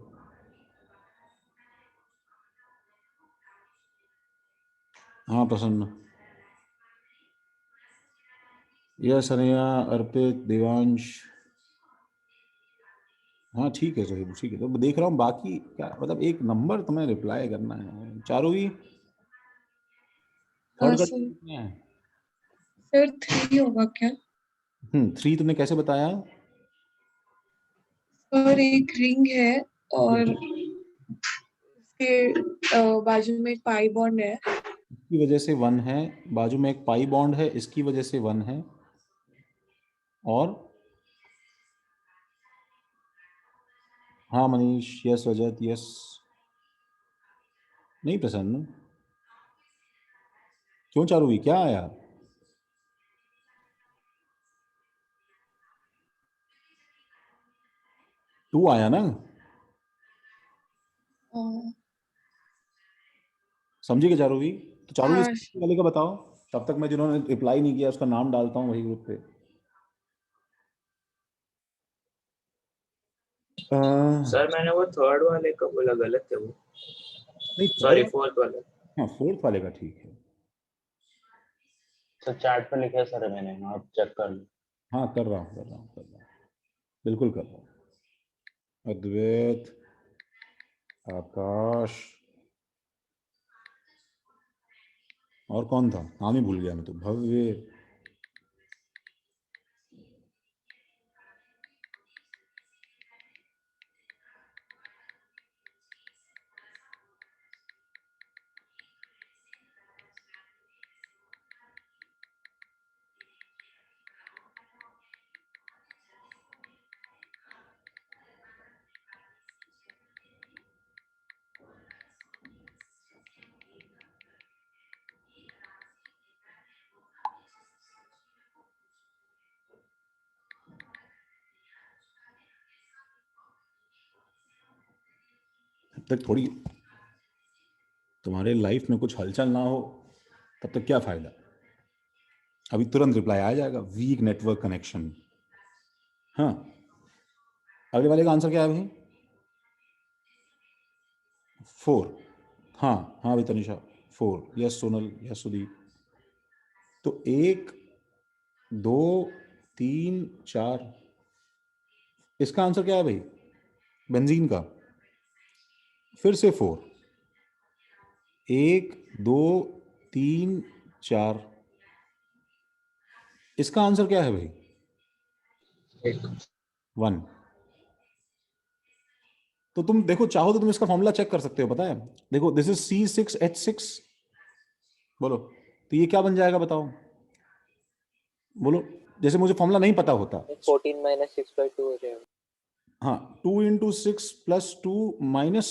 हाँ प्रसन्न, यस अनया, अर्पित, देवांश, हाँ ठीक है सही, ठीक है। तो देख रहा हूँ बाकी क्या मतलब एक नंबर तुम्हें रिप्लाई करना है। चारोवी, थर्ड का सर कितना है? सर 3 होगा क्या? 3 तुमने कैसे बताया? और एक रिंग है और उसके बाजू में एक पाई बॉन्ड है। इसकी वजह से 1 है, बाजू में एक पाई बॉन्ड है, इसकी वजह से 1 है। और हाँ मनीष, यस रजत, यस। नहीं प्रसन्न, क्यों चारूवी, क्या आया? टू आया ना? समझी क्या चारूवी? तो चारूवी हाँ वाले का बताओ, तब तक मैं जिन्होंने रिप्लाई नहीं किया उसका नाम डालता हूँ वही ग्रुप पे। सर मैंने वो थर्ड वाले का बोला, गलत है वो। नहीं सॉरी फोर्थ वाला। हाँ फोर्थ वाले का ठीक है। सर चैट पे लिखा है सर मैंने, आप चेक कर लो। हाँ कर रहा हूँ, बिल्कुल कर रहा हूँ। अद्वैत, आकाश, और कौन था, नाम ही भूल गया मैं तो। भव्य, तब तक थोड़ी तुम्हारे लाइफ में कुछ हलचल ना हो तब तक क्या फायदा। अभी तुरंत रिप्लाई आ जाएगा, वीक नेटवर्क कनेक्शन। हाँ अगले वाले का आंसर क्या है भाई? 4। हाँ हाँ भाई तनिषा, 4। Yes Sonal, yes Sudeep. तो 1 2 3 4, इसका आंसर क्या है भाई? बेंजीन का। फिर से 4, 1 2 3 4, इसका आंसर क्या है भाई? 1। तो तुम देखो, चाहो तो तुम इसका फॉर्मूला चेक कर सकते हो, पता है? देखो दिस इज C6H6, बोलो तो ये क्या बन जाएगा बताओ? बोलो, जैसे मुझे फॉर्मूला नहीं पता होता, 14 माइनस 6/2 हो जाएगा। हाँ 2 into 6 plus 2 minus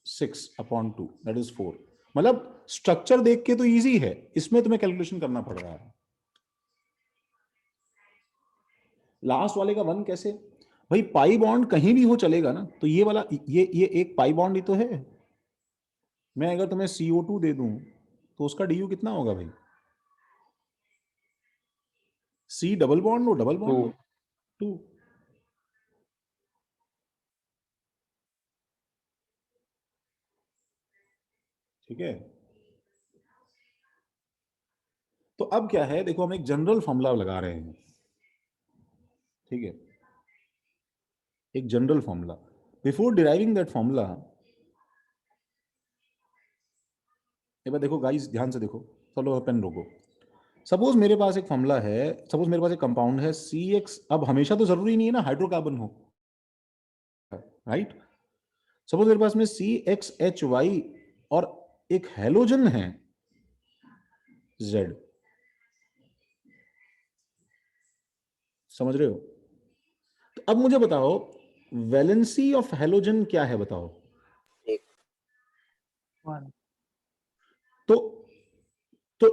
6 upon 2 that is 4। मतलब स्ट्रक्चर देख के तो इजी है, इसमें तुम्हें कैलकुलेशन करना पड़ रहा है। लास्ट वाले का 1 कैसे भाई, पाई बॉन्ड कहीं भी हो चलेगा ना, तो ये वाला ये एक पाई बॉन्ड ही तो है। मैं अगर तुम्हें CO2 दे दूं तो उसका DU कितना होगा भाई? C डबल बॉन्ड हो, डबल बॉन्ड हो, 2। ठीक है, तो अब क्या है, देखो हम एक जनरल फॉर्मूला लगा रहे हैं। ठीक है, एक general formula. Before deriving that formula, एक बार देखो गाइस, ध्यान से देखो, चलो पेन रोको। सपोज मेरे पास एक फॉर्मूला है, सपोज मेरे पास एक कंपाउंड है CX। अब हमेशा तो जरूरी नहीं है ना हाइड्रोकार्बन हो, राइट? सपोज मेरे पास में CXHY और एक हेलोजन है Z। समझ रहे हो? तो अब मुझे बताओ वैलेंसी ऑफ हेलोजन क्या है, बताओ। एक। तो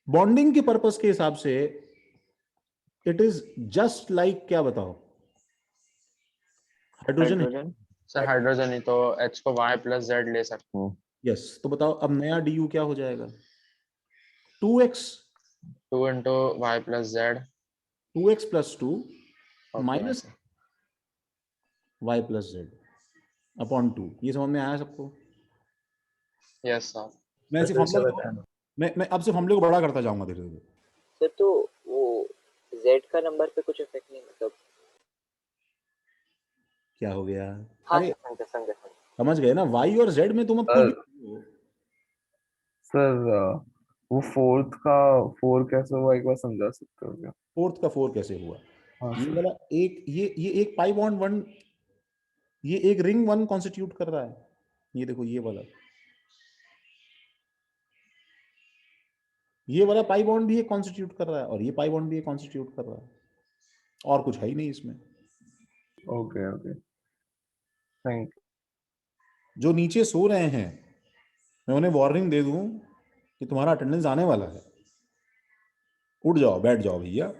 बॉन्डिंग के पर्पस के हिसाब से इट इज जस्ट लाइक क्या, बताओ? हाइड्रोजन। हाइड्रोजन। सर हाइड्रोजन ही तो H को Y प्लस Z ले सकते हो। यस, तो बताओ अब नया DU क्या हो जाएगा? 2x 2 into Y plus Z 2x plus 2 Okay, minus ऐसे। y plus z upon 2। ये समझ में आया सबको? Yes sir. मैं ऐसे फॉर्मूला, मैं अब से फॉर्मूले को बड़ा करता जाऊंगा धीरे धीरे। सर तो वो Z का नंबर पे कुछ इफेक्ट नहीं, मतलब क्या हो गया? हाँ अरे संग समझ गए ना, y और z में तुम अब कोई भी- सर वो फोर्थ का 4 कैसे हुआ, एक बार समझा सकते हो क्या? फोर्थ का 4 कैसे हुआ? हाँ ये सर। वाला एक, ये एक पाई बॉन्ड 1, ये एक रिंग 1 कॉन्स्टिट्यूट कर रहा है। ये देखो ये वाला पाई बॉन्ड भी एक कॉन्स्टिट्यूट कर रहा है, और ये पाई बॉन्ड भी एक कॉन्स्टिट्यूट कर रहा है, और कुछ है ही नहीं इसमें। ओके ओके, थैंक जो नीचे सो रहे हैं, मैं उन्हें वार्निंग दे दूं कि तुम्हारा अटेंडेंस आने वाला है, उठ जाओ, बैठ जाओ भैया।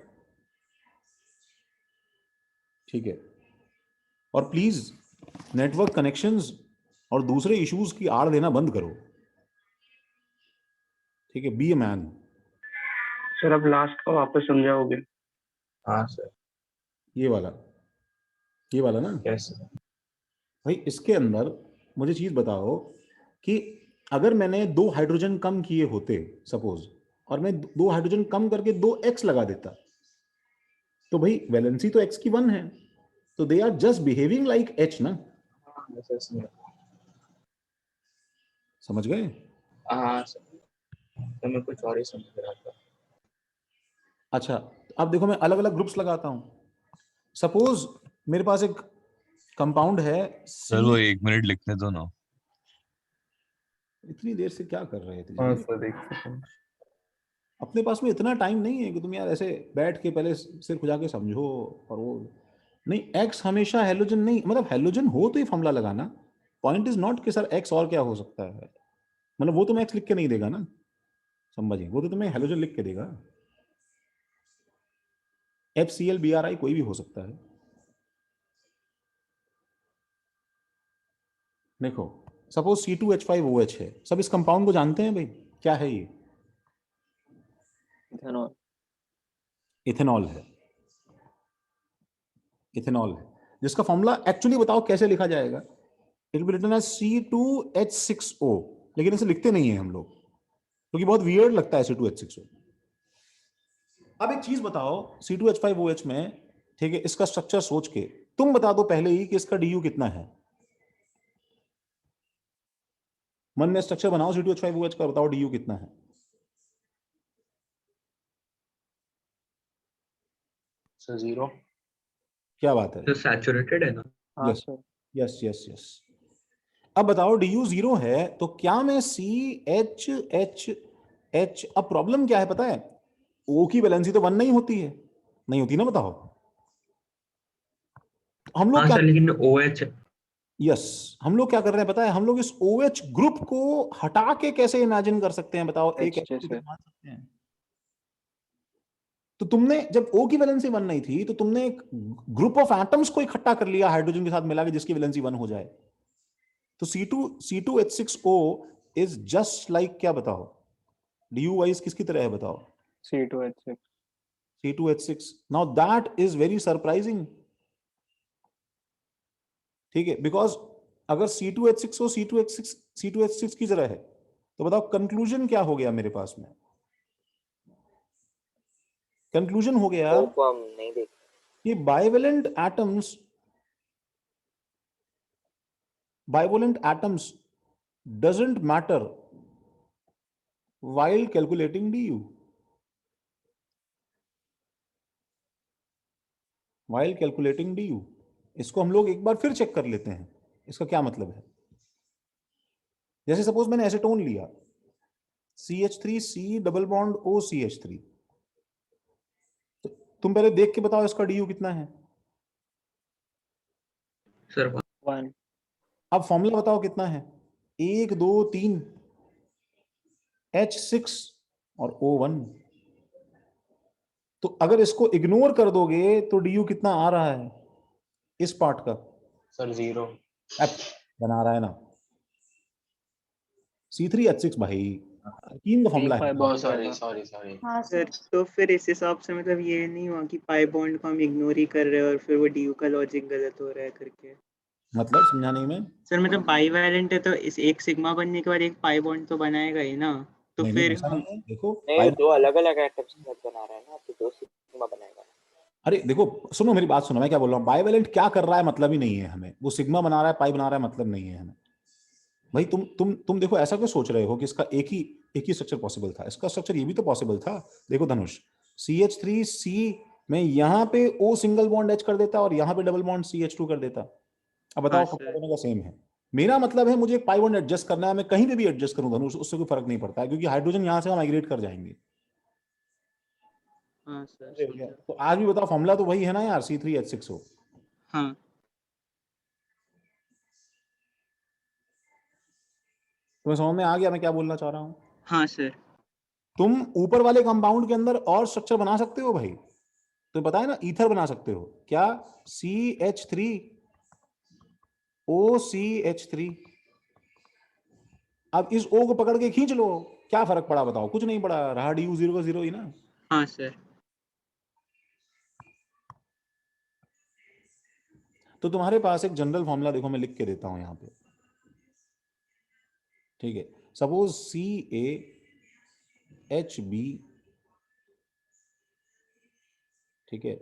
ठीक है, और प्लीज नेटवर्क कनेक्शंस और दूसरे इश्यूज की आड़ देना बंद करो। ठीक है, बी अ मैन। सर अब लास्ट का वापस समझाओगे? हाँ सर। ये वाला ना यस भाई, इसके अंदर मुझे चीज बताओ कि अगर मैंने 2 हाइड्रोजन कम किए होते सपोज, और मैं 2 हाइड्रोजन कम करके 2x लगा देता, तो भाई वैलेंसी तो x की 1 है, तो they are just behaving like H ना। समझ गए? हाँ सर, तो मैं कुछ और ही समझ रहा था। अच्छा, अब देखो मैं अलग अलग ग्रुप्स लगाता हूं। सपोज मेरे पास एक कंपाउंड है सर वो 1 मिनट लिखने दो ना। इतनी देर से क्या कर रहे थे हाँ जी? सर, एक सेकंड। अपने पास में इतना टाइम नहीं है कि तुम यार ऐसे बैठ के पहले सिर खुजा के समझो, और वो नहीं, एक्स हमेशा हेलोजन नहीं, मतलब हेलोजन हो तो ये फॉर्मूला लगाना। पॉइंट इज नॉट कि सर एक्स और क्या हो सकता है, मतलब वो तुम्हें एक्स लिख के नहीं देगा ना संभाजी, वो तो तुम्हें हेलोजन लिख के देगा। FCl BRI कोई भी हो सकता है। देखो सपोज C2H5OH है, सब इस कंपाउंड को जानते हैं भाई, क्या है ये? इथेनॉल। इथेनॉल है, इथेनॉल है, जिसका फॉर्मूला एक्चुअली बताओ कैसे लिखा जाएगा? It will be written as C2H6O, लेकिन इसे लिखते नहीं है हम लोग क्योंकि बहुत वियर्ड लगता है C2H6O। अब एक चीज बताओ C2H5OH में, ठीक है, इसका स्ट्रक्चर सोच के तुम बता दो पहले ही कि इसका DU कितना है। मन में स्ट्रक्चर बनाओ C2H5OH का, बताओ DU कितना है। सो 0। क्या बात है? तो सैचुरेटेड है ना? हाँ yes sir. Yes yes yes. अब बताओ DU 0 है तो क्या मैं CHH, अब प्रॉब्लम क्या है पता है? O की वैलेंसी तो 1 नहीं होती है, नहीं होती ना, बताओ। हम लोग हाँ क्या, सर, लेकिन OH यस, हम लोग क्या कर रहे हैं पता है, हम लोग इस OH ग्रुप को हटा के कैसे इमेजिन कर सकते हैं, बताओ, एक H जैसे। मान सकते हैं। तो तुमने जब O की वैलेंसी 1 नहीं थी तो तुमने एक ग्रुप ऑफ एटम्स को इकट्ठा कर लिया हाइड्रोजन के साथ मिला के जिसकी वैलेंसी 1 हो जाए। तो C2H6O इज जस्ट लाइक, क्या बताओ, DU वाइज किसकी तरह है बताओ, C2H6। C2H6। Now that is very surprising, ठीक है, बिकॉज अगर C2H6 हो, C2H6 की तरह है, तो बताओ कंक्लूजन क्या हो गया मेरे पास में, कंक्लूजन हो गया O को हम नहीं देख, कि bivalent atoms doesn't matter while calculating DU. While calculating DU, इसको हम लोग एक बार फिर चेक कर लेते हैं, इसका क्या मतलब है। जैसे सपोज मैंने एसीटोन लिया, CH3C डबल बॉन्ड OCH3, तो तुम पहले देख के बताओ इसका DU कितना है। सर 1। अब फॉर्मूला बताओ कितना है, 1 2 3 H6 और O1। तो अगर इसको इग्नोर कर दोगे तो DU कितना आ रहा है इस पार्ट का, सर 0। अब बना रहा है ना, C3H6 भाई, तीन का फॉर्मूला है। बॉन्ड सॉरी वाला। Sorry sorry. हाँ सर सर। तो फिर इस हिसाब से मतलब ये नहीं हुआ कि पाई बॉन्ड को हम इग्नोर ही कर रहे हैं और फिर वो DU का लॉजिक गलत हो रहा है करके। मतलब समझा नहीं मैं। सर मतलब बाईवैलेंट है तो इस एक सिग्मा बनने के बाद एक पाई बॉन्ड तो बनाएगा ही ना, तो नहीं, फिर ऐसा हम नहीं है, देखो नहीं, दो अलग अलग एटम्स के साथ बना रहा है ना, तो 2 सिग्मा बनेगा। अरे देखो, सुनो मेरी बात सुनो, मैं क्या बोल रहा हूँ, बाइवेलेंट क्या कर रहा है मतलब ही नहीं है हमें, वो सिग्मा बना रहा है, पाई बना रहा है, मतलब नहीं है हमें भाई। तुम देखो, ऐसा क्यों सोच रहे हो कि इसका एक ही स्ट्रक्चर पॉसिबल था, इसका स्ट्रक्चर ये भी तो पॉसिबल था। देखो धनुष, CH3C में यहाँ पे O सिंगल बॉन्ड H कर देता और यहाँ पे डबल बॉन्ड CH2 कर देता। अब बताओ, हाँ फॉर्मूला सर। दोनों का सेम है। मेरा मतलब है मुझे एक पाई बॉन्ड एडजस्ट करना है, मैं कहीं पे भी एडजस्ट करूं धनुष, उससे कोई फर्क नहीं पड़ता है, क्योंकि हाइड्रोजन यहाँ से हम माइग्रेट कर जाएंगे। हाँ सर समझ गया? समझा। तो आज भी बताओ, फॉर्मूला तो वही है ना यार, C3H6O। हाँ तुम्हें समझ में आ गया मैं क्या बोलना चाह रहा हूँ। हाँ सर। तुम ऊपर वाले कंपाउंड के अंदर और स्ट्रक्चर बना सकते हो भाई, तो पता है ना, ईथर बना सकते हो क्या, CH3OCH3। अब इस O को पकड़ के खींच लो, क्या फर्क पड़ा बताओ, कुछ नहीं पड़ा, रहा DU 0 का 0 ही ना। हाँ सर। तो तुम्हारे पास एक जनरल फॉर्मूला देखो, मैं लिख के देता हूं यहां पे, ठीक है। सपोज CaHB, ठीक है,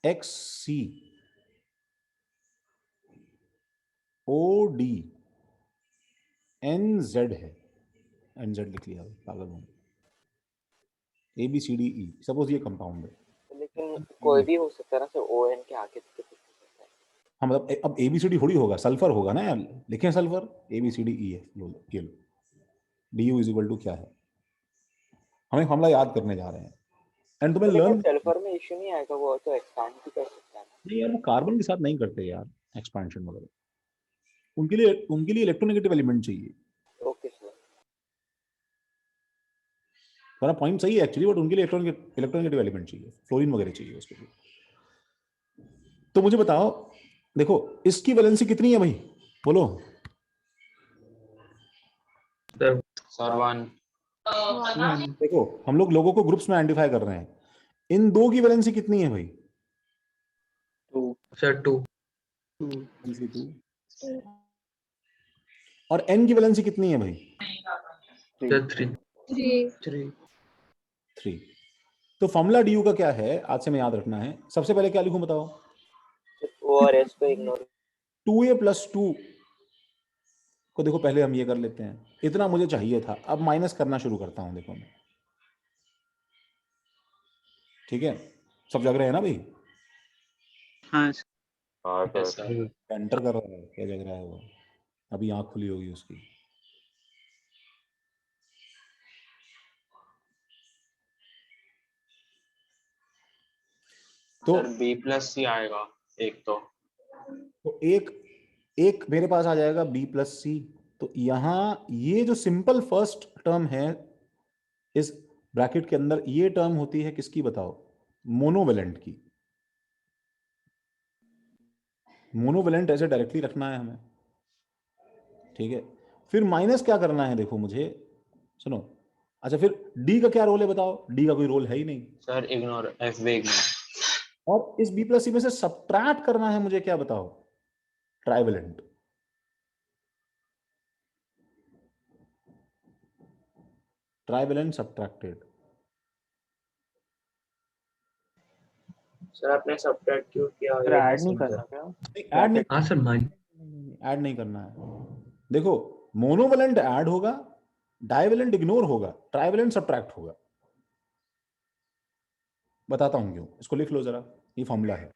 XCODNZ है, NZ लिख लिया पागल हूं, ABCDE, सपोज ये कंपाउंड है। लेकिन कोई भी हो सकता है ना सर, ON के आगे तो कुछ हो सकता है। हाँ मतलब अब ABCD थोड़ी होगा, सल्फर होगा ना यार, लिखें सल्फर, ABCDE है, ये लो, DU इज इक्वल टू क्या है, हमें फॉर्मूला याद करने जा रहे हैं। एंड तुम्हें लेकिन लर्न, सल्फर में इश्यू नहीं आएगा, वो तो एक्सपैंड भी कर सकता है ना। नहीं यार, वो कार्बन के साथ नहीं करते यार एक्सपेंशन वगैरह, उनके लिए इलेक्ट्रोनेगेटिव एलिमेंट चाहिए। Okay sir. तुम्हारा पॉइंट सही है एक्चुअली, बट उनके लिए इलेक्ट्रोनेगेटिव एलिमेंट चाहिए, फ्लोरीन वगैरह चाहिए उसके लिए। तो मुझे बताओ, देखो इसकी वैलेंसी कितनी है भाई, बोलो। Sir sir 1। देखो हम लोग लोगों को ग्रुप्स में आइडेंटिफाई कर रहे हैं, इन दो की वैलेंसी कितनी है भाई, 2। सर 2 वैलेंसी 2, और N की वैलेंसी कितनी है भाई, सर 3 3। 3। तो फॉर्मूला DU का क्या है, आज से मैं याद रखना है, सबसे पहले क्या लिखूं बताओ, O और S को इग्नोर। 2A + 2 को देखो, पहले हम ये कर लेते हैं, इतना मुझे चाहिए था, अब माइनस करना शुरू करता हूं, देखो मैं, ठीक है, सब जग रहे हैं ना भाई, हाँ सर। Yes sir. एंटर कर रहा है, क्या जग रहा है वो, अभी आंख खुली होगी उसकी। तो सर बी प्लस सी आएगा एक तो। एक एक मेरे पास आ जाएगा बी प्लस सी। तो यहां ये जो सिंपल फर्स्ट टर्म है इस ब्रैकेट के अंदर, ये टर्म होती है किसकी बताओ? मोनोवेलेंट की। मोनोवेलेंट ऐसे डायरेक्टली रखना है हमें, ठीक है। फिर माइनस क्या करना है देखो मुझे, सुनो। अच्छा फिर डी का क्या रोल है बताओ? डी का कोई रोल है ही नहीं। Sir ignore, F be ignore. और इस बी प्लस सी में से सब्ट्रैक्ट करना है मुझे, क्या बताओ? ट्राइवेलेंट। Trivalent subtracted. सर आपने सब्ट्रैक्ट क्यों किया? सर ये ऐड नहीं नहीं समझा। करना क्या? ऐड नहीं, हाँ सर, मान ऐड नहीं करना है। देखो मोनोवेलेंट ऐड होगा, डाइवेलेंट इग्नोर होगा, ट्राइवेलेंट सब्ट्रैक्ट होगा। बताता हूं क्यों, इसको लिख लो जरा, ये फॉर्मूला है।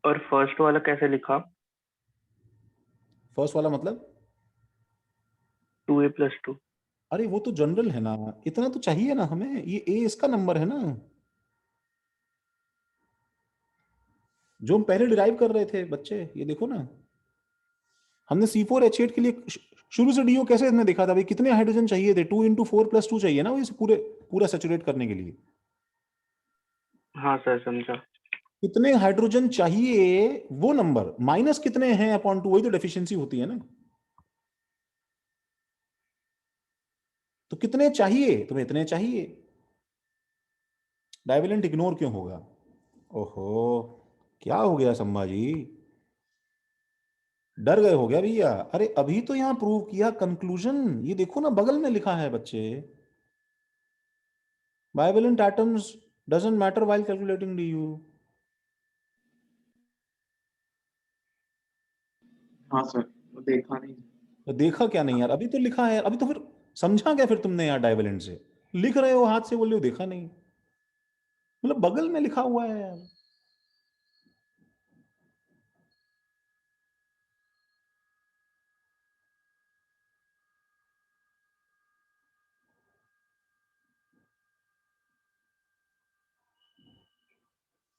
और फर्स्ट वाला कैसे लिखा? फर्स्ट वाला मतलब? 2a + 2। अरे वो तो जनरल है ना, इतना तो चाहिए ना हमें, ये ए इसका नंबर है ना जो हम पहले डिराइव कर रहे थे बच्चे। ये देखो ना, हमने C4H8 के लिए शुरू से डीओ कैसे हमने देखा था भाई, कितने हाइड्रोजन चाहिए थे? 2 × 4 + 2 चाहिए ना वो इसे पूरा सैचुरेट करने के लिए। हाँ सर समझा। कितने हाइड्रोजन चाहिए वो नंबर, माइनस कितने हैं अपॉन 2, वही तो डेफिशिएंसी होती है ना। तो कितने चाहिए तुम्हें? इतने चाहिए। डाइवेलेंट इग्नोर क्यों होगा? ओहो, क्या हो गया संभाजी, डर गए हो गया भैया? अरे अभी तो यहां प्रूव किया कंक्लूजन, ये देखो ना बगल में लिखा है बच्चे, bivalent atoms doesn't matter while calculating DU. हाँ सर, देखा नहीं। तो देखा क्या नहीं यार, अभी तो लिखा है, अभी तो फिर समझा क्या फिर तुमने यार? डाइवेलेंट से लिख रहे हो, हाथ से बोल रहे हो देखा नहीं, मतलब बगल में लिखा हुआ है यार।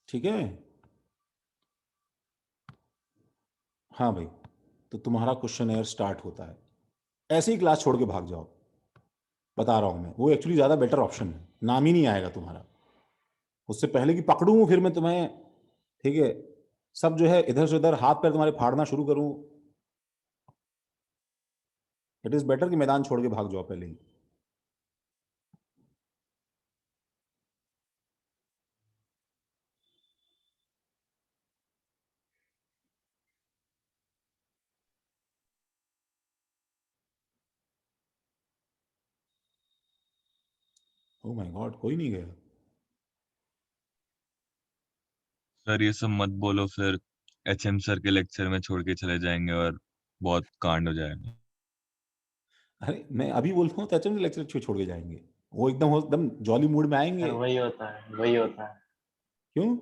ठीक है, हाँ भाई। तो तुम्हारा क्वेश्चन एयर स्टार्ट होता है, ऐसे ही क्लास छोड़ के भाग जाओ, बता रहा हूं मैं, वो एक्चुअली ज्यादा बेटर ऑप्शन है, नाम ही नहीं आएगा तुम्हारा। उससे पहले कि पकड़ूं फिर मैं तुम्हें, ठीक है, सब जो है इधर से उधर हाथ पैर तुम्हारे फाड़ना शुरू करूं, इट इज बेटर कि मैदान छोड़ के भाग जाओ पहले ही। ओह माय गॉड, कोई नहीं गया। सर ये सब मत बोलो, फिर HM सर के लेक्चर में छोड़ के चले जाएंगे और बहुत कांड हो जाएगा। अरे मैं अभी बोल रहा हूँ तो एचएम लेक्चर छोड़ के जाएंगे, वो एकदम जॉली मूड में आएंगे। सर वही होता है, वही होता है। क्यों?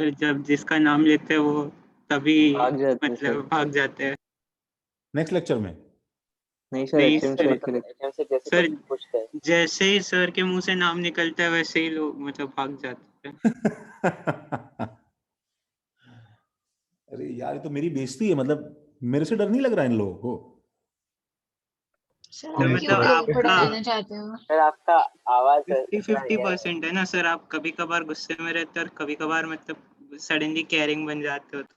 फिर जब जिसका नाम लेते हैं वो तभी भाग जाते हैं सर। मतलब भाग जाते हैं। नेक्स्ट लेक्चर में? नहीं सर, नहीं एचएम सर, सर के लिए, एचएम से जैसे सर क्वेश्चन पूछते हैं। जैसे ही सर के मुंह से नाम निकलता है वैसे ही लोग मतलब भाग जाते हैं। अरे यार ये तो मेरी बेइज्जती है, मतलब मेरे से डर नहीं लग रहा है इन लोगों को। सर सर आप क्यों मतलब खड़े आपका रहना चाहते हो? सर आपका आवाज 50-50% है ना सर, आप कभी कभार गुस्से में रहते हो और कभी कभार मतलब सडनली केयरिंग बन जाते हो। सर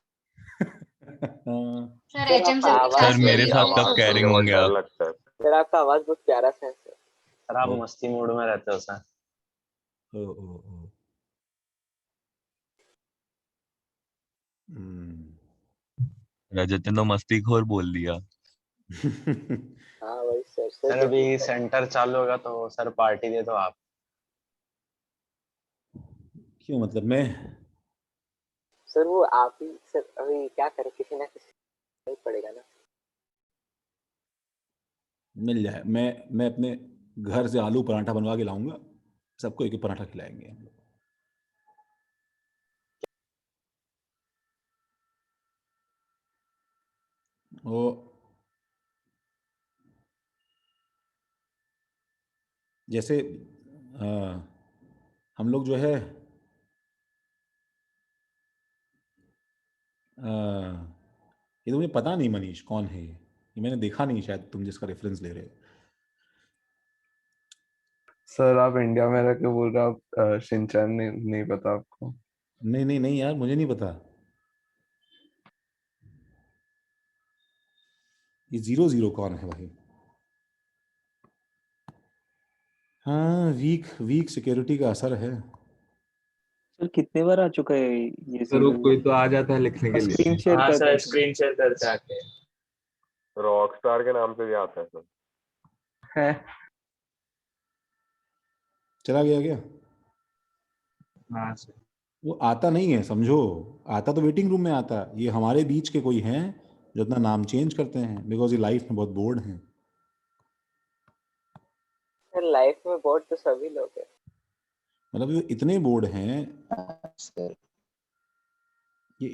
सर एचएम आपका सर की आवाज, क्लास सर में मेरे भी साथ तो कब कैरिंग होंगे आप? लगता है। सर आपका आवाज बहुत प्यारा सा है सर। सर आप मस्ती मूड में रहते हो सर। ओ, ओ, ओ। रजत ने तो मस्तीखोर बोल दिया। हाँ वही सर, सर अभी सेंटर चालू होगा तो सर पार्टी दे दो आप। क्यों, मतलब मैं? सर वो आप ही सर, अभी क्या करें, किसी ना किसी नहीं पड़ेगा ना। मिल जाए, मैं अपने घर से आलू पराठा बनवा के लाऊंगा, सबको एक एक पराठा खिलाएंगे हम लोग। वो जैसे हम लोग जो है ये तो मुझे पता नहीं मनीष कौन है ये मैंने देखा नहीं शायद तुम जिसका रेफरेंस ले रहे हो। सर आप इंडिया में रह के बोल रहे हो आप शिनचैन नहीं पता आपको? नहीं नहीं नहीं यार मुझे नहीं पता। ये 00 कौन है भाई? हाँ वीक सिक्योरिटी का असर है। सर कितने बार आ चुका है ये सर वो सीजन? कोई तो आ जाता है लिखने के लिए। स्क्रीन शेयर हाँ कर सर, देते हैं। स्क्रीन शेयर करते आके। रॉकस्टार के नाम से भी आता है सर। है चला गया क्या? हाँ सर। वो आता नहीं है समझो, आता तो वेटिंग रूम में आता है। ये हमारे बीच के कोई हैं जो अपना नाम चेंज करते हैं बिकॉज ये लाइफ में बहुत बोर्ड हैं। सर लाइफ में बोर्ड तो सभी लोग हैं। मतलब ये इतने बोर्ड हैं, सर ये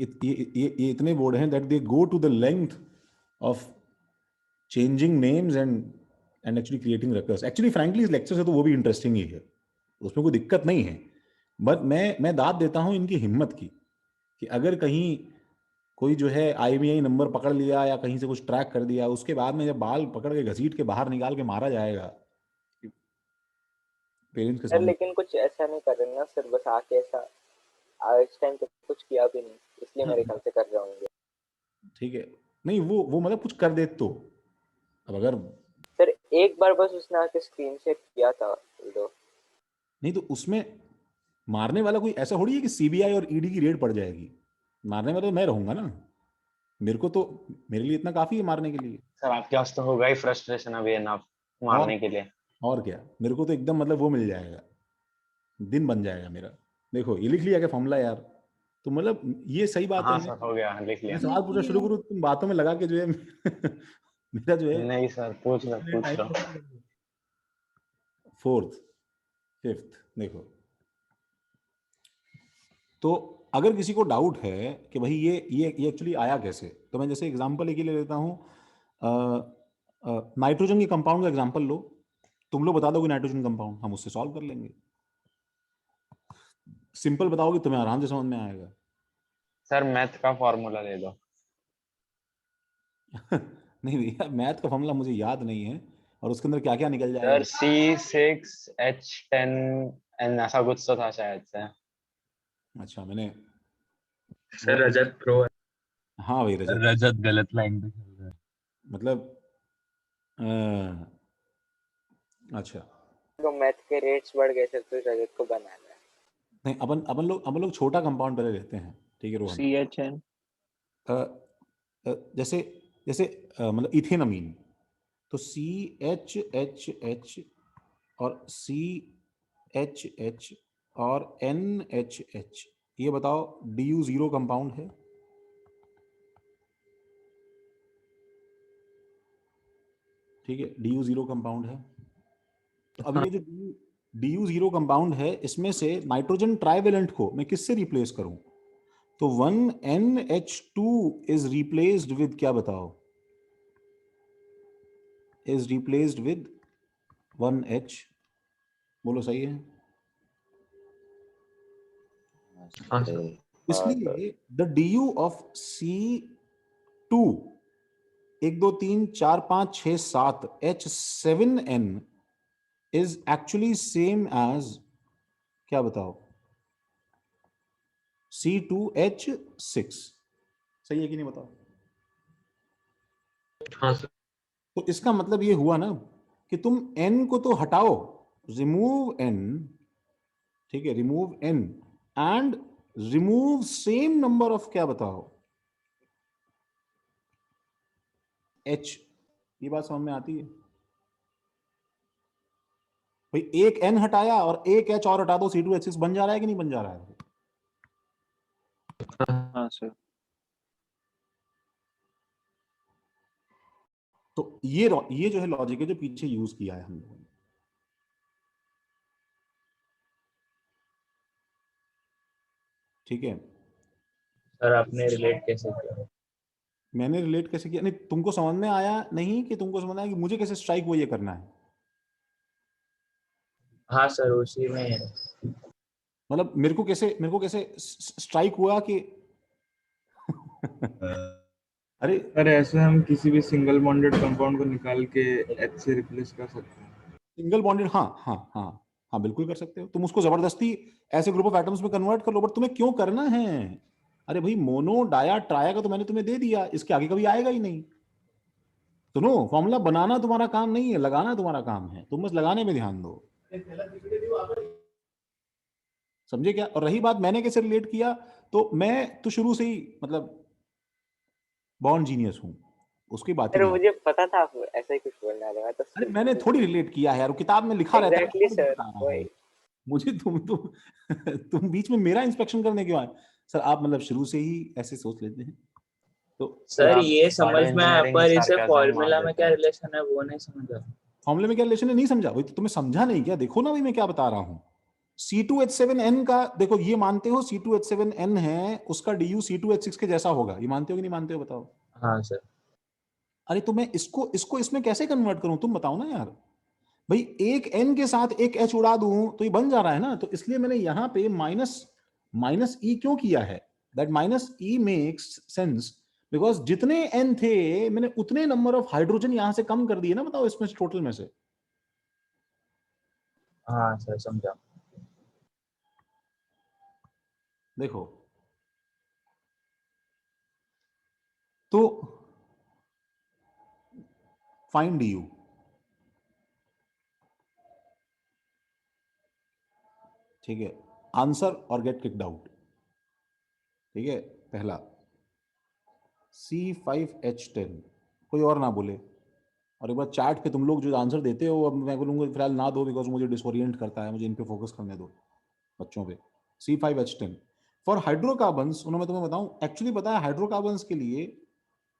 इतने बोर्ड हैं that they go to the length of changing names and actually creating records. Actually frankly इस लेक्चर से तो वो भी इंटरेस्टिंग ही है, उसमें कोई दिक्कत नहीं है। बट मैं दाद देता हूँ इनकी हिम्मत की कि अगर कहीं कोई जो है IMEI नंबर पकड़ लिया या कहीं से कुछ ट्रैक कर दिया, उसके बाद में जब बाल पकड़ के घसीट के बाहर निकाल के मारा जाएगा पेरेंट्स के सर, सामने। लेकिन कुछ ऐसा नहीं कर रहे ना सर, बस आके ऐसा इस टाइम तक कुछ किया भी नहीं, इसलिए मेरे ख्याल से कर रहे होंगे। ठीक है, नहीं वो मतलब कुछ कर दे तो। अब अगर सर एक बार बस उसने आके स्क्रीन शेयर किया था तो। नहीं तो उसमें मारने वाला कोई ऐसा थोड़ी है कि CBI और ED की रेड पड़ जाएगी। मारने वाला तो मैं रहूंगा ना, मेरे लिए इतना काफी है मारने के लिए। सर आपके पास तो होगा ही फ्रस्ट्रेशन अभी एनफ मारने के लिए। और क्या, मेरे को तो एकदम मतलब वो मिल जाएगा, दिन बन जाएगा मेरा। देखो ये लिख लिया क्या फॉर्मूला यार? तो मतलब ये सही बात हाँ है। सर हो गया, लिख लिया। मैं सवाल पूछना शुरू करूँ तुम बातों में लगा के जो है मेरा जो है नहीं सर, पूछ लो। 4th 5th देखो। तो अगर किसी को डाउट है कि भाई ये एक्चुअली आया कैसे, तो मैं जैसे एग्जांपल एक ही ले लेता हूँ। नाइट्रोजन के कंपाउंड का एग्जांपल लो, तुम लोग बता दोगे नाइट्रोजन कंपाउंड, हम उससे सॉल्व कर लेंगे। सिंपल बताओगे तुम्हें आराम से समझ में आएगा। सर मैथ का फॉर्मूला दे दो। नहीं भैया मैथ का फॉर्मूला मुझे याद नहीं है, और उसके अंदर क्या क्या निकल जाएगा। सर C6H10N ऐसा कुछ तो था शायद से। अच्छा मैंने सर रजत प्रो है। हाँ भाई रजत रजत गलत लाइन पे चल रहा है। मतलब अच्छा तो मैथ के रेट्स बढ़ गए सर, तो रजत को बनाना है। नहीं, अपन लोग छोटा कंपाउंड पहले लेते हैं, ठीक है रोहन। CHN जैसे जैसे मतलब इथेनमीन, तो CHHH और CHH और NHH, ये बताओ DU0 कंपाउंड है? ठीक है, DU0 कंपाउंड है। तो अब ये जो DU0 कंपाउंड है, इसमें से नाइट्रोजन ट्राइवेलेंट को मैं किससे रिप्लेस करूं? तो 1NH2 इज रिप्लेस्ड विद क्या बताओ? Is replaced with 1H। बोलो सही है? हाँ सर। इसलिए the DU of C2 1 2 3 4 5 6 7 H7N is actually same as क्या बताओ? C2H6। सही है कि नहीं बताओ? हाँ सर। तो इसका मतलब ये हुआ ना कि तुम N को तो हटाओ, रिमूव N, ठीक है, remove N and remove same number of क्या बताओ? H। ये बात समझ में आती है भाई? एक N हटाया और एक H और हटा दो, C2H6 बन जा रहा है कि नहीं बन जा रहा है? हाँ सर। तो ये जो है लॉजिक है जो पीछे यूज किया है हम लोगों ने। ठीक है, सर आपने रिलेट कैसे किया? मैंने रिलेट कैसे किया? नहीं तुमको समझ में आया नहीं कि तुमको समझ में आया कि मुझे कैसे स्ट्राइक हुआ ये करना है? हाँ सर उसी में है। मतलब मेरे को कैसे स्ट्राइक हुआ कि अरे सर ऐसे हम किसी भी सिंगल बॉन्डेड कंपाउंड को निकाल के H से रिप्लेस कर सकते हैं। सिंगल बॉन्डेड, हाँ हाँ हाँ हाँ, बिल्कुल कर सकते हो तुम उसको जबरदस्ती ऐसे ग्रुप ऑफ एटम्स में कन्वर्ट कर लो, बट तुम्हें क्यों करना है? अरे भाई मोनो डाया ट्राया का तो मैंने तुम्हें दे दिया, इसके आगे कभी आएगा ही नहीं। सुनो, फॉर्मूला बनाना तुम्हारा काम नहीं है, लगाना तुम्हारा काम है, तुम बस लगाने में ध्यान दो, समझे क्या? और रही बात मैंने कैसे रिलेट किया, तो मैं तो शुरू से ही मतलब बॉन्ड जीनियस हूँ, उसकी बात ही सर नहीं। मुझे पता था आप ऐसा ही कुछ बोलने वाले हो, तो अरे मैंने थोड़ी रिलेट किया है यार, वो किताब में लिखा रहता है, एग्जैक्टली मैं सर, बता रहा हूँ। वही। मुझे तुम बीच में मेरा इंस्पेक्शन करने क्यों आए? सर आप मतलब शुरू से ही ऐसे सोच लेते हैं तो। सर ये समझ में आया, पर इसे sarcasm फॉर्मूला मार में देते क्या हैं। रिलेशन है वो नहीं समझा। फॉर्मूले में क्या रिलेशन है नहीं समझा? वही तो तुम्हें समझा नहीं क्या? देखो ना भाई मैं क्या बता रहा हूँ। C2H7N का देखो, ये मानते हो C2H7N है, उसका DU C2H6 के जैसा होगा, ये मानते हो कि नहीं मानते हो बताओ? हाँ सर। अरे तो मैं इसको इसमें कैसे कन्वर्ट करूं, तुम बताओ ना यार। भाई एक N के साथ एक H उड़ा दूं तो ये बन जा रहा है ना, तो इसलिए मैंने यहां पे माइनस E क्यों किया है? That minus E makes sense because जितने N थे मैंने उतने नंबर ऑफ हाइड्रोजन यहां से कम कर दिए ना, बताओ इसमें टोटल में से। हाँ सर समझा। देखो तो फाइंड DU, ठीक है, आंसर और गेट किक्ड आउट, ठीक है। पहला C5H10, कोई और ना बोले, और एक बार चैट पे तुम लोग जो आंसर देते हो, अब मैं बोलूंगा फिलहाल ना दो बिकॉज मुझे डिसोरिएंट करता है, मुझे इन पे फोकस करने दो बच्चों पे। C5H10 फॉर हाइड्रोकार्बन्स, उन्होंने मैं तुम्हें बताऊं एक्चुअली पता है हाइड्रोकार्बन्स के लिए,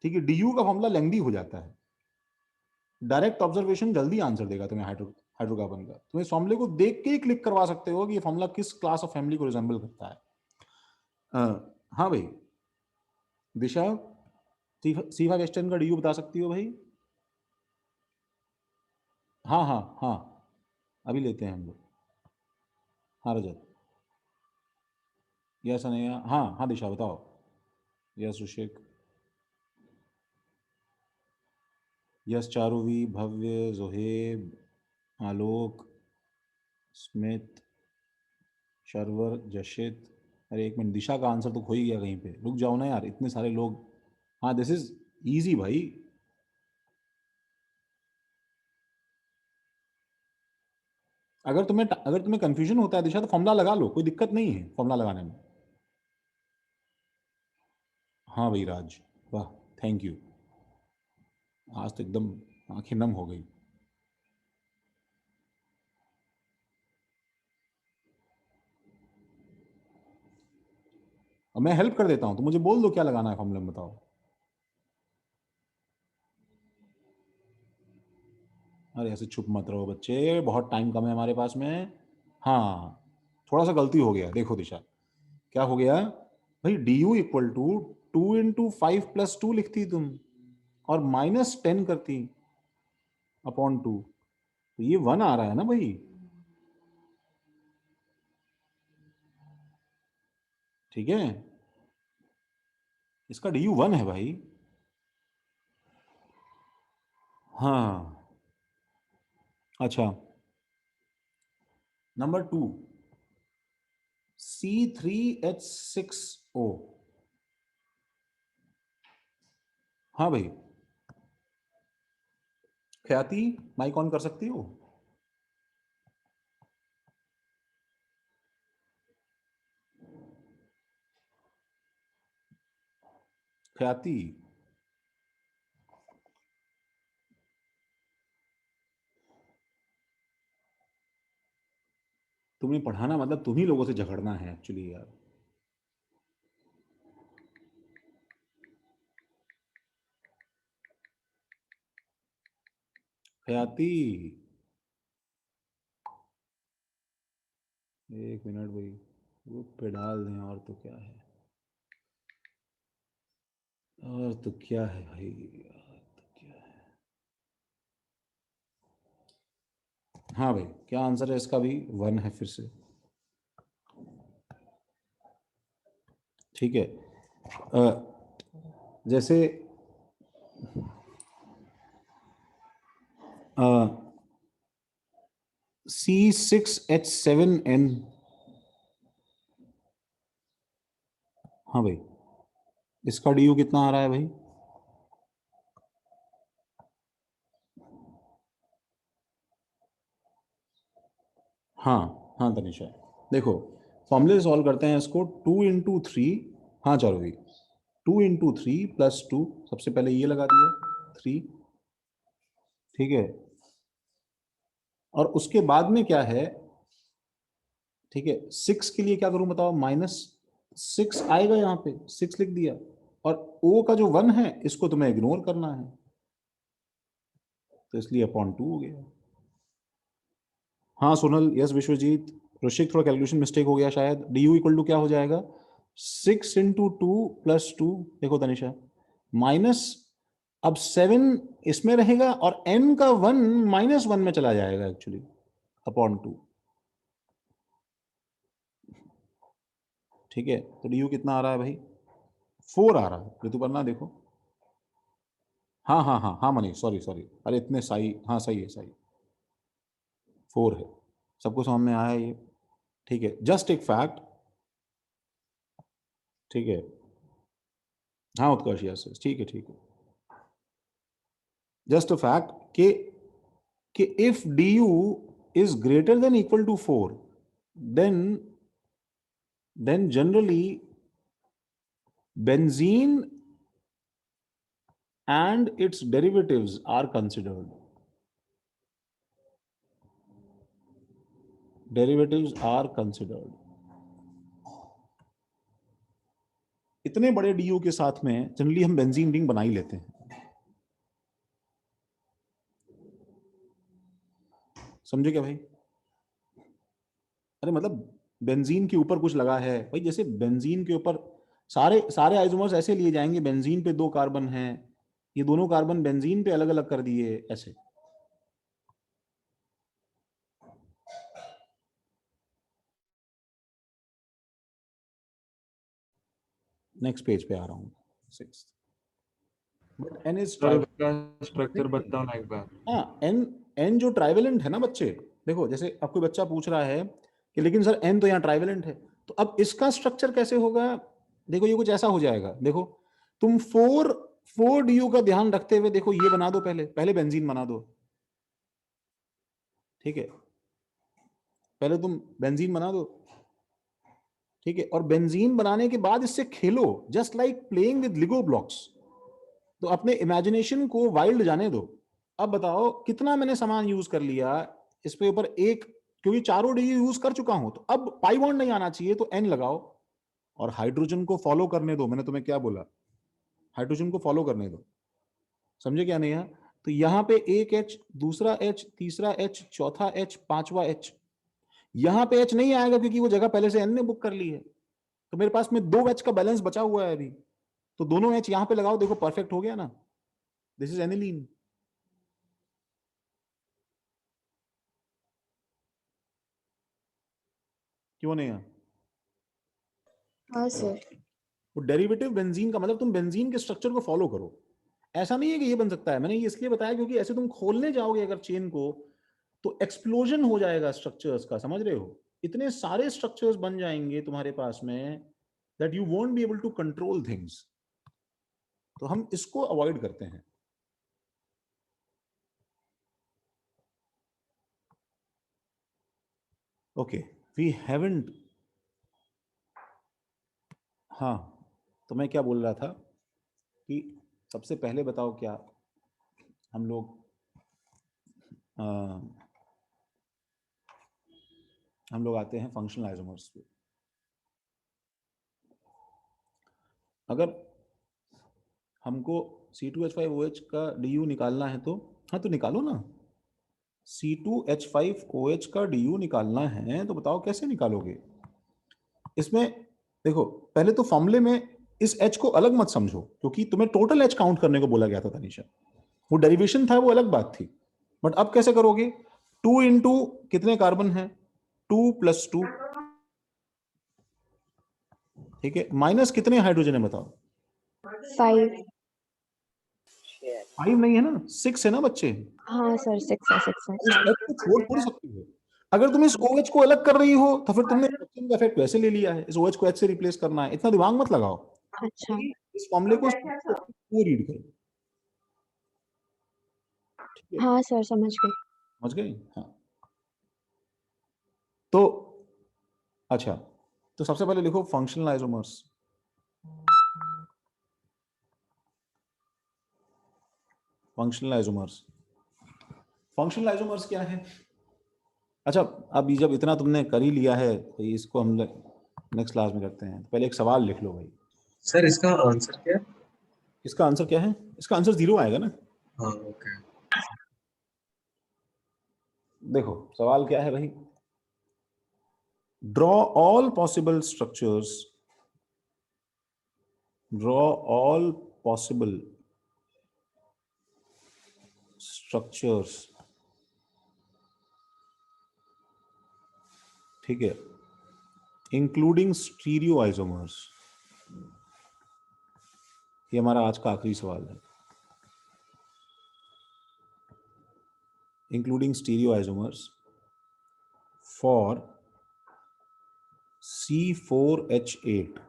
ठीक है, DU का फॉर्मूला लेंदी हो जाता है, डायरेक्ट ऑब्जर्वेशन जल्दी आंसर देगा तुम्हें हाइड्रोकार्बन का, तुम इस फॉर्मूले को देख के ही क्लिक करवा सकते हो कि ये फॉर्मूला किस क्लास ऑफ फैमिली को रिजेंबल करता है। हाँ भाई दिशा, C5H10 का DU बता सकती हो भाई? हाँ हाँ हाँ, अभी लेते हैं हम लोग। हाँ रजत, यस अनैया, हाँ हाँ दिशा बताओ। यस ऋषिक, यस चारुवी, भव्य, जोहेब, आलोक, स्मित, शर्वर, जशित। अरे एक मिनट, दिशा का आंसर तो खो ही गया कहीं पे, रुक जाओ ना यार, इतने सारे लोग। हाँ दिस इज इजी भाई, अगर तुम्हें कंफ्यूजन होता है दिशा तो फॉर्मूला लगा लो, कोई दिक्कत नहीं है फॉर्मूला लगाने में। हाँ भाई राज, वाह थैंक यू, आज तो एकदम आंखें नम हो गई। और मैं हेल्प कर देता हूं, तो मुझे बोल दो क्या लगाना है फॉर्मूला में, बताओ। अरे ऐसे चुप मत रहो बच्चे, बहुत टाइम कम है हमारे पास में। हाँ थोड़ा सा गलती हो गया, देखो दिशा क्या हो गया भाई, DU इक्वल टू 2 × 5 + 2 लिखती तुम, और -10 करती अपॉन 2, तो ये 1 आ रहा है ना भाई, ठीक है, इसका DU 1 है भाई। हाँ अच्छा, नंबर 2 C3H6O, हाँ भाई ख्याति माइक ऑन कर सकती हो? ख्याति, तुम्हें पढ़ाना मतलब तुम ही लोगों से झगड़ना है एक्चुअली यार। ख्याति, एक मिनट भाई, ग्रुप पे डाल दें, और तो क्या है, और तो क्या है भाई, और तो क्या है। हाँ भाई क्या आंसर है इसका भी? 1 है फिर से, ठीक है। जैसे C6H7N, हाँ भाई, इसका DU कितना आ रहा है भाई? हाँ तनिषा, देखो फॉर्मूले सॉल्व करते हैं इसको। 2 × 3, हाँ चलो भाई, 2 × 3 + 2, सबसे पहले ये लगा दिया 3, ठीक है। और उसके बाद में क्या है, ठीक है, 6 के लिए क्या करूं बताओ, -6 आएगा, यहाँ पे 6 लिख दिया। और O का जो 1 है इसको तुम्हें इग्नोर करना है, तो इसलिए /2 हो गया। हाँ सोनल, यस विश्वजीत, ऋषिक थोड़ा कैलकुलेशन मिस्टेक हो गया शायद। DU = क्या हो जाएगा, 6 × 2 + 2, देखो तनिषा, माइनस, अब 7 इसमें रहेगा और n का 1 -1 में चला जाएगा एक्चुअली, /2, ठीक है। तो DU कितना आ रहा है भाई, 4 आ रहा है। ऋतुपर्णा देखो, हाँ मनीष, सॉरी, अरे इतने सही, हाँ सही है, सही 4 है, सबको समझ में आया ये, ठीक है। जस्ट एक फैक्ट, ठीक है, हाँ उत्कर्ष, यस, ठीक है। जस्ट अ फैक्ट कि if DU is greater than equal to 4, then generally benzene and its derivatives are considered. इतने बड़े DU के साथ में जनरली हम बेंजीन रिंग बना ही लेते हैं, समझे क्या भाई? अरे मतलब बेंजीन के ऊपर कुछ लगा है भाई, जैसे बेंजीन के ऊपर सारे आइसोमर्स ऐसे लिए जाएंगे, बेंजीन पे 2 कार्बन हैं, ये दोनों कार्बन बेंजीन पे अलग अलग कर दिए, ऐसे। नेक्स्ट पेज पे आ रहा हूँ, 6th। But N is structure बताओ ना एक बार। हाँ, N जो ट्राइवेलेंट है ना बच्चे, देखो जैसे अब कोई बच्चा पूछ रहा है कि लेकिन सर N तो यहाँ ट्राइवेलेंट है, तो अब इसका स्ट्रक्चर कैसे होगा? देखो ये कुछ ऐसा हो जाएगा, देखो तुम 4 DU का ध्यान रखते हुए देखो, ये बना दो, पहले बेंजीन बना दो, ठीक है, पहले तुम बेंजीन बना दो, ठीक है। और बेंजीन बनाने के बाद इससे खेलो, just like playing with लिगो blocks. तो अपने इमेजिनेशन को वाइल्ड जाने दो। अब बताओ कितना मैंने सामान यूज कर लिया इस पे ऊपर एक, क्योंकि चारों DU यूज कर चुका हूं, तो अब पाई बॉन्ड नहीं आना चाहिए, तो N लगाओ और हाइड्रोजन को फॉलो करने दो। मैंने तुम्हें क्या बोला, हाइड्रोजन को फॉलो करने दो, समझे क्या नहीं है? तो यहां पे एक H, दूसरा H, तीसरा H, चौथा H, पांचवा H। यहां पे H नहीं आएगा क्योंकि वो जगह पहले से N ने बुक कर ली है, तो मेरे पास में 2 H का बैलेंस बचा हुआ है अभी, तो दोनों H यहां पे लगाओ, देखो परफेक्ट हो गया ना, दिस इज एनिलीन। क्यों नहीं है? हाँ सर। वो डेरिवेटिव बेंजीन का मतलब तुम बेंजीन के स्ट्रक्चर को फॉलो करो। ऐसा नहीं है कि ये बन सकता है, मैंने ये इसलिए बताया क्योंकि ऐसे तुम खोलने जाओगे अगर चेन को, तो एक्सप्लोजन हो जाएगा स्ट्रक्चर्स का, समझ रहे हो? इतने सारे स्ट्रक्चर्स बन जाएंगे तुम्हारे पास में that you won't be able to control things. तो हम इसको अवॉइड करते हैं। ओके, वी हैवंट, हाँ तो मैं क्या बोल रहा था कि सबसे पहले बताओ क्या हम लोग आते हैं फंक्शनल आइसोमर्स पे। अगर हमको C2H5OH का DU निकालना है तो हाँ तो निकालो ना, C2H5OH का DU निकालना है तो बताओ कैसे निकालोगे? इसमें देखो पहले तो फॉर्मूले में इस H को अलग मत समझो, क्योंकि तुम्हें टोटल H काउंट करने को बोला गया था तनीषा, वो डेरिवेशन था वो अलग बात थी। बट अब कैसे करोगे? 2 इंटू कितने कार्बन है, 2 + 2, ठीक है, माइनस कितने हाइड्रोजन है बताओ? 5। Yes. 5 नहीं है ना, 6 है ना बच्चे। हाँ सर 6 है 6 है इस H को छोड़ थोड़ी सकती हो। अगर तुम इस OH को अलग कर रही हो तो फिर तुमने HCl का इफेक्ट वैसे ले लिया है, इस OH को H से रिप्लेस करना है, इतना दिमाग मत लगाओ। अच्छा इस फॉर्मूले को रीड करो, ठीक है? हाँ सर समझ गई। समझ गए? हाँ। तो अच्छा, तो सबसे पहले लिखो functional isomers. Functional isomers, functional isomers क्या है? अच्छा, अब जब इतना तुमने कर ही लिया है तो इसको हम नेक्स्ट क्लास में करते हैं। पहले एक सवाल लिख लो भाई। सर इसका आंसर क्या है? इसका आंसर क्या है? इसका आंसर 0 आएगा ना। हाँ ओके। देखो सवाल क्या है भाई, draw all possible structures, draw all possible structures, ठीक है, इंक्लूडिंग स्टीरियो आइसोमर्स। ये हमारा आज का आखिरी सवाल है। Including stereo isomers for C4H8,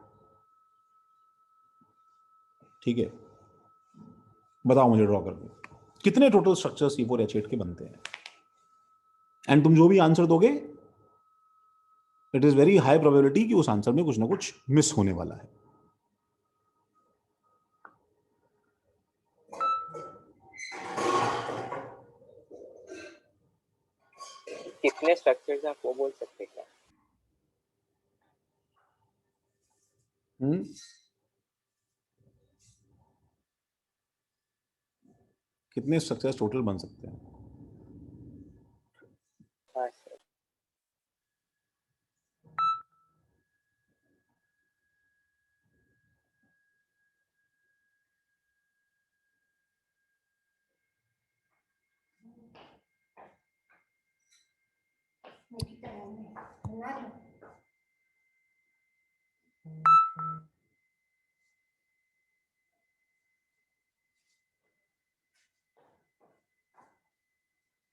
ठीक है, बताओ मुझे ड्रॉ करके कितने टोटल स्ट्रक्चर C4H8 के बनते हैं। एंड तुम जो भी आंसर दोगे, it is very high probability कि उस आंसर में कुछ ना कुछ मिस होने वाला है। कितने स्ट्रक्चर्स आप वो बोल सकते हैं क्या? कितने स्ट्रक्चर्स टोटल बन सकते हैं? हाँ सर।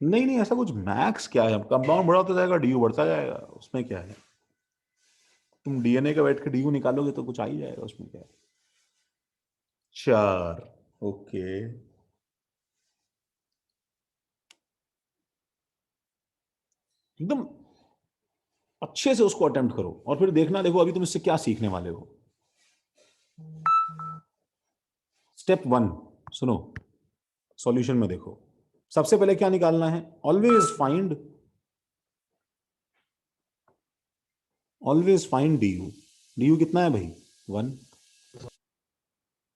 नहीं नहीं, ऐसा कुछ मैक्स क्या है, कंपाउंड बढ़ता जाएगा, डीयू बढ़ता जाएगा, उसमें क्या है? तुम DNA का बैठ के डीयू निकालोगे तो कुछ आ ही जाएगा, उसमें क्या है? 4, ओके। एकदम अच्छे से उसको अटेम्प्ट करो और फिर देखना, देखो अभी तुम इससे क्या सीखने वाले हो। स्टेप 1 सुनो, सॉल्यूशन में देखो, सबसे पहले क्या निकालना है? Always find DU. डीयू कितना है भाई? 1,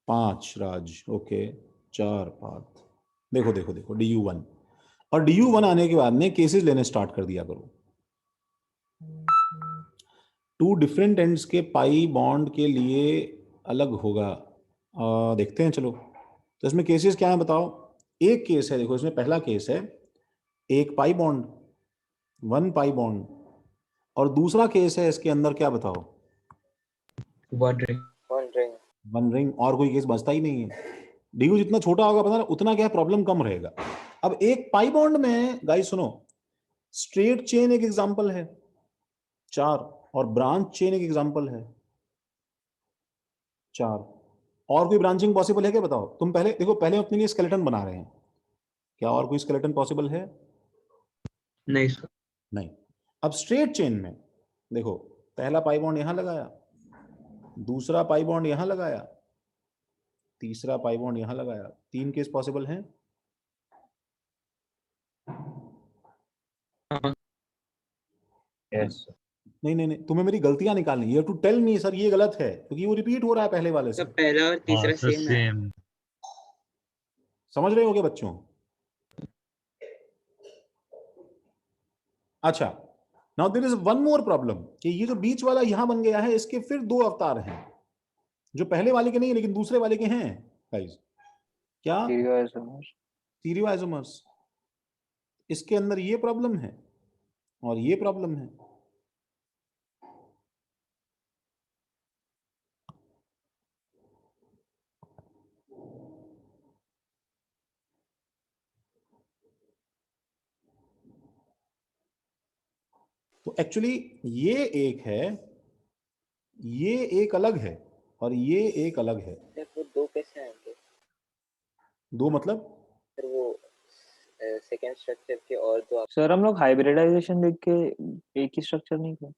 5 राज, ओके, 4 5। देखो देखो देखो, DU1, और DU1 आने के बाद में केसेस लेने स्टार्ट कर दिया करो। 2 डिफरेंट एंड्स के पाई बॉन्ड के लिए अलग होगा। देखते हैं चलो। तो इसमें केसेस क्या है बताओ? एक केस है, देखो इसमें पहला केस है एक पाई बॉन्ड, 1 पाई बॉन्ड, और दूसरा केस है इसके अंदर क्या बताओ? One ring. वन रिंग, और कोई केस बचता ही नहीं है। डीयू जितना छोटा होगा पता ना, उतना क्या प्रॉब्लम कम रहेगा। अब एक पाई बॉन्ड में गाइस सुनो, स्ट्रेट चेन एक एग्जांपल है 4, और ब्रांच चेन एक एग्जांपल है 4। और कोई ब्रांचिंग पॉसिबल है क्या बताओ? तुम पहले देखो, पहले अपने लिए स्केलेटन बना रहे हैं, क्या और कोई स्केलेटन पॉसिबल है? नहीं सर। नहीं। अब स्ट्रेट चेन में देखो, पहला पाई बॉन्ड यहां लगाया, दूसरा पाई बॉन्ड यहां लगाया, तीसरा पाई बॉन्ड यहां लगाया, 3 केस पॉसिबल हैं। यस नहीं नहीं नहीं, तुम्हें मेरी गलतियां निकालनी, you to tell me sir ये गलत है, क्योंकि वो रिपीट हो रहा है पहले वाले से। सर पहला और तीसरा सर सेम है। सेम। समझ रहे हो क्या बच्चों? अच्छा, now there is one more problem, कि ये जो बीच वाला यहां बन गया है, इसके फिर 2 अवतार हैं जो पहले वाले के नहीं है लेकिन दूसरे वाले के हैं गाइस। क्या? Stereo isomers. इसके अंदर ये प्रॉब्लम है और ये प्रॉब्लम है। तो एक्चुअली ये एक है, ये एक अलग है और ये एक अलग है। सर वो दो कैसे आएंगे? दो मतलब सर वो सेकेंड स्ट्रक्चर के और दो सर हम लोग हाइब्रिडाइजेशन देख के एक ही स्ट्रक्चर नहीं किया?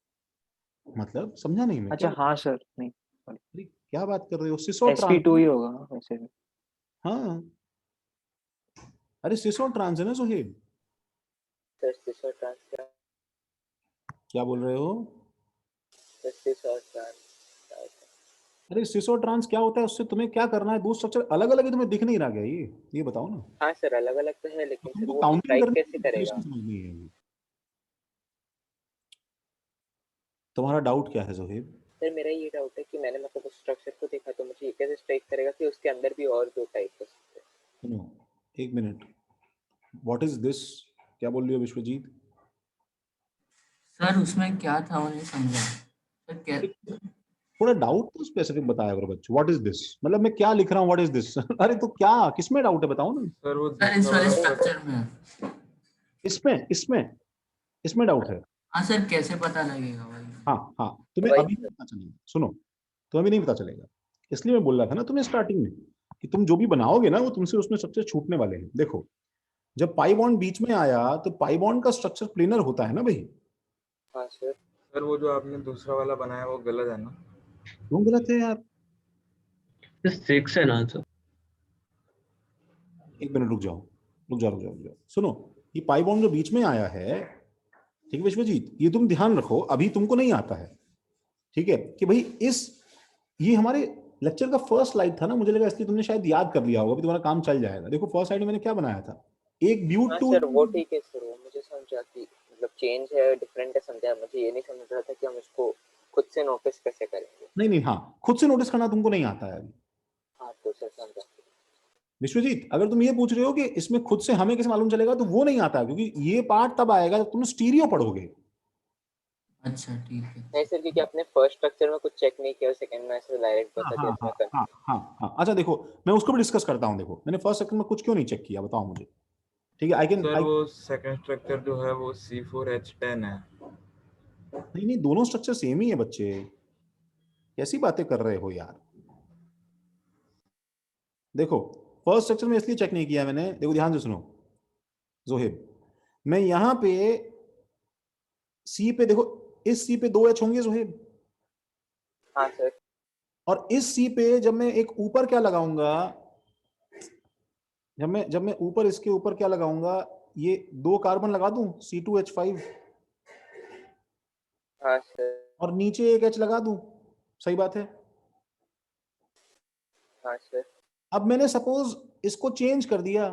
मतलब समझा नहीं मैं। अच्छा हाँ सर, नहीं अरे क्या बात कर रहे हो? सिसो sp2 ही होगा वैसे भी। हाँ, अरे सिसो ट्रांस है ना सोहेब। सर सिसो ट्रांस क्या बोल रहे हो? सर सिसो ट्रांस क्या होता है? अरे सिसो ट्रांस क्या होता है? उससे तुम्हें क्या करना है? दो स्ट्रक्चर अलग अलग है, तुम्हें दिख नहीं रहा क्या? ये बताओ ना। हाँ सर अलग अलग तो है, लेकिन सर तुमको वो काउंटिंग स्ट्राइक करनी कैसे करेगा? समझनी है। तुम्हारा डाउट क्या है जोहेब? सर मेरा ये डाउट है कि मैंने मतलब उस स्ट्रक्चर को देखा तो मुझे ये कैसे स्ट्राइक करेगा कि उसके अंदर भी और दो टाइप हो सकते हैं? सुनो एक मिनट, व्हाट इज दिस? क्या बोल रही हो विश्वजीत? सर उसमें क्या था वो नहीं समझा सर। क्या थोड़ा डाउट तो स्पेसिफिक बताया करो बच्चों। व्हाट इज दिस मतलब मैं क्या लिख रहा हूँ? What is this? अरे तो क्या, किसमें डाउट है बताओ ना। सर वो सर इस वाले स्ट्रक्चर में। इसमें इसमें इसमें डाउट है। हाँ सर कैसे पता लगेगा भाई? हाँ हाँ, तुम्हें अभी नहीं पता चलेगा। सुनो, तुम्हें अभी नहीं पता चलेगा, इसलिए मैं बोल रहा था ना तुम्हें स्टार्टिंग में कि तुम जो भी बनाओगे ना वो तुमसे उसमें सबसे छूटने वाले हैं। देखो जब पाई बॉन्ड बीच में आया तो पाई बॉन्ड का स्ट्रक्चर प्लेनर होता है ना भाई। हाँ सर। सर वो जो आपने दूसरा वाला बनाया वो गलत है ना? क्यों गलत है यार? 6 है ना सर? एक मिनट रुक जाओ, रुक जाओ रुक जाओ रुक जाओ। सुनो, ये पाई बॉन्ड जो बीच में आया है, ठीक है विश्वजीत, ये तुम ध्यान रखो, अभी तुमको नहीं आता है, ठीक है, कि भाई ये हमारे लेक्चर का फर्स्ट स्लाइड था ना, मुझे लगा इसलिए तुमने शायद याद कर लिया होगा, अभी तुम्हारा काम चल जाएगा। देखो फर्स्ट स्लाइड में मैंने क्या बनाया था, एक ब्यूट हाँ टूल। सर वो ठीक है सर, वो मुझे समझा कि मतलब चेंज है, डिफरेंट है, समझा। मुझे ये नहीं समझ रहा था कि हम इसको खुद से नोटिस कैसे करेंगे। नहीं नहीं, हाँ खुद से नोटिस करना तुमको नहीं आता है अभी। हाँ तो सर समझा। विश्वजीत अगर तुम ये पूछ रहे हो कि इसमें खुद से हमें कैसे मालूम चलेगा, तो वो नहीं आता, क्योंकि ये पार्ट तब आएगा जब तुम स्टीरियो पढ़ोगे। अच्छा ठीक है। नहीं सर, क्योंकि अपने फर्स्ट स्ट्रक्चर में कुछ चेक नहीं किया और सेकंड में ऐसे डायरेक्ट हाँ बता दिया हाँ तो मैं हाँ हाँ हाँ हाँ। अच्छा देखो मैं उसको भी डिस्कस करता हूँ। देखो मैंने फर्स्ट सेकंड में कुछ क्यों नहीं चेक किया, बताओ मुझे। ठीक है, सर वो सेकंड स्ट्रक्चर जो है वो C4H10 है। नहीं नहीं, दोनों स्ट्रक्चर सेम ही है बच्चे, कैसी बातें कर रहे हो यार। देखो फर्स्ट स्ट्रक्चर में इसलिए चेक नहीं किया मैंने, देखो ध्यान से सुनो जोहेब, मैं यहां पे सी पे, देखो इस सी पे 2H होंगे जोहेब, हाँ सर। और इस सी पे जब मैं एक ऊपर क्या लगाऊंगा, जब मैं ऊपर इसके ऊपर क्या लगाऊंगा, ये 2 कार्बन लगा दूं C2H5, हाँ सर। और नीचे एक H लगा दूं, सही बात है। हाँ सर। अब मैंने सपोज इसको चेंज कर दिया,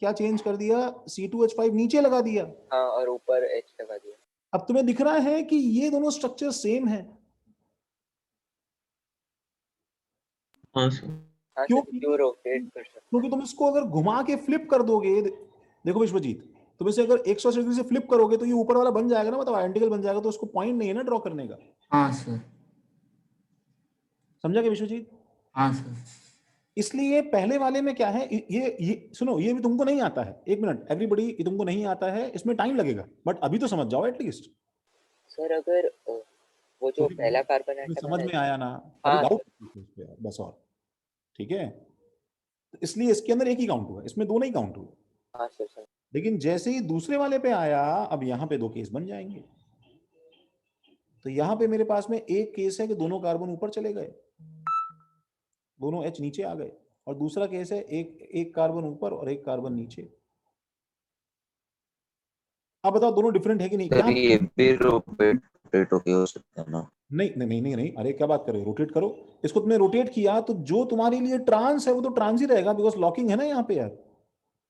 क्या चेंज कर दिया, C2H5 नीचे लगा दिया। हाँ और ऊपर H लगा दिया। अब तुम्हें दिख रहा है कि ये दोनों स्ट्रक्चर सेम है। हाँ सर। हाँ क्यों? सर, क्यों रोटेट कर सकते? क्योंकि तुम इसको अगर घुमा के फ्लिप कर दोगे, देखो विश्वजीत, तुम इसे अगर 180 डिग्री से फ्लिप करोगे तो ये ऊपर वाला बन जाएगा ना, मतलब आइडेंटिकल बन जाएगा, तो उसको पॉइंट नहीं है ना ड्रॉ करने का। हाँ सर। समझा क्या विश्वजीत? हाँ सर। इसलिए पहले वाले में क्या है, ये सुनो, ये भी तुमको नहीं आता है, एक मिनट एवरीबॉडी, ये तुमको नहीं आता है, इसमें टाइम लगेगा, बट अभी तो समझ जाओ एटलीस्ट। सर अगर वो जो पहला कार्बन अभी एटम समझ है में आया ना? हाँ अभी डाउट बस, और ठीक है, तो इसलिए इसके अंदर एक ही काउंट हुआ, इसमें दो नहीं काउंट हुए। हाँ सर सर। लेकिन जैसे ही दूसरे वाले पे आया, अब यहाँ पे 2 केस बन जाएंगे। तो यहाँ पे मेरे पास में एक केस है कि दोनों कार्बन ऊपर चले गए, दोनों H नीचे आ गए, और दूसरा केस है एक कार्बन ऊपर और एक कार्बन नीचे। अब बताओ दोनों डिफरेंट है कि नहीं? सर ये भी रोटेट होके हो सकता है ना? नहीं नहीं नहीं नहीं नहीं, अरे क्या बात कर रहे हो, रोटेट करो इसको। तुमने रोटेट किया तो जो तुम्हारे लिए ट्रांस है वो तो ट्रांस ही रहेगा, बिकॉज लॉकिंग है ना यहाँ पे यार।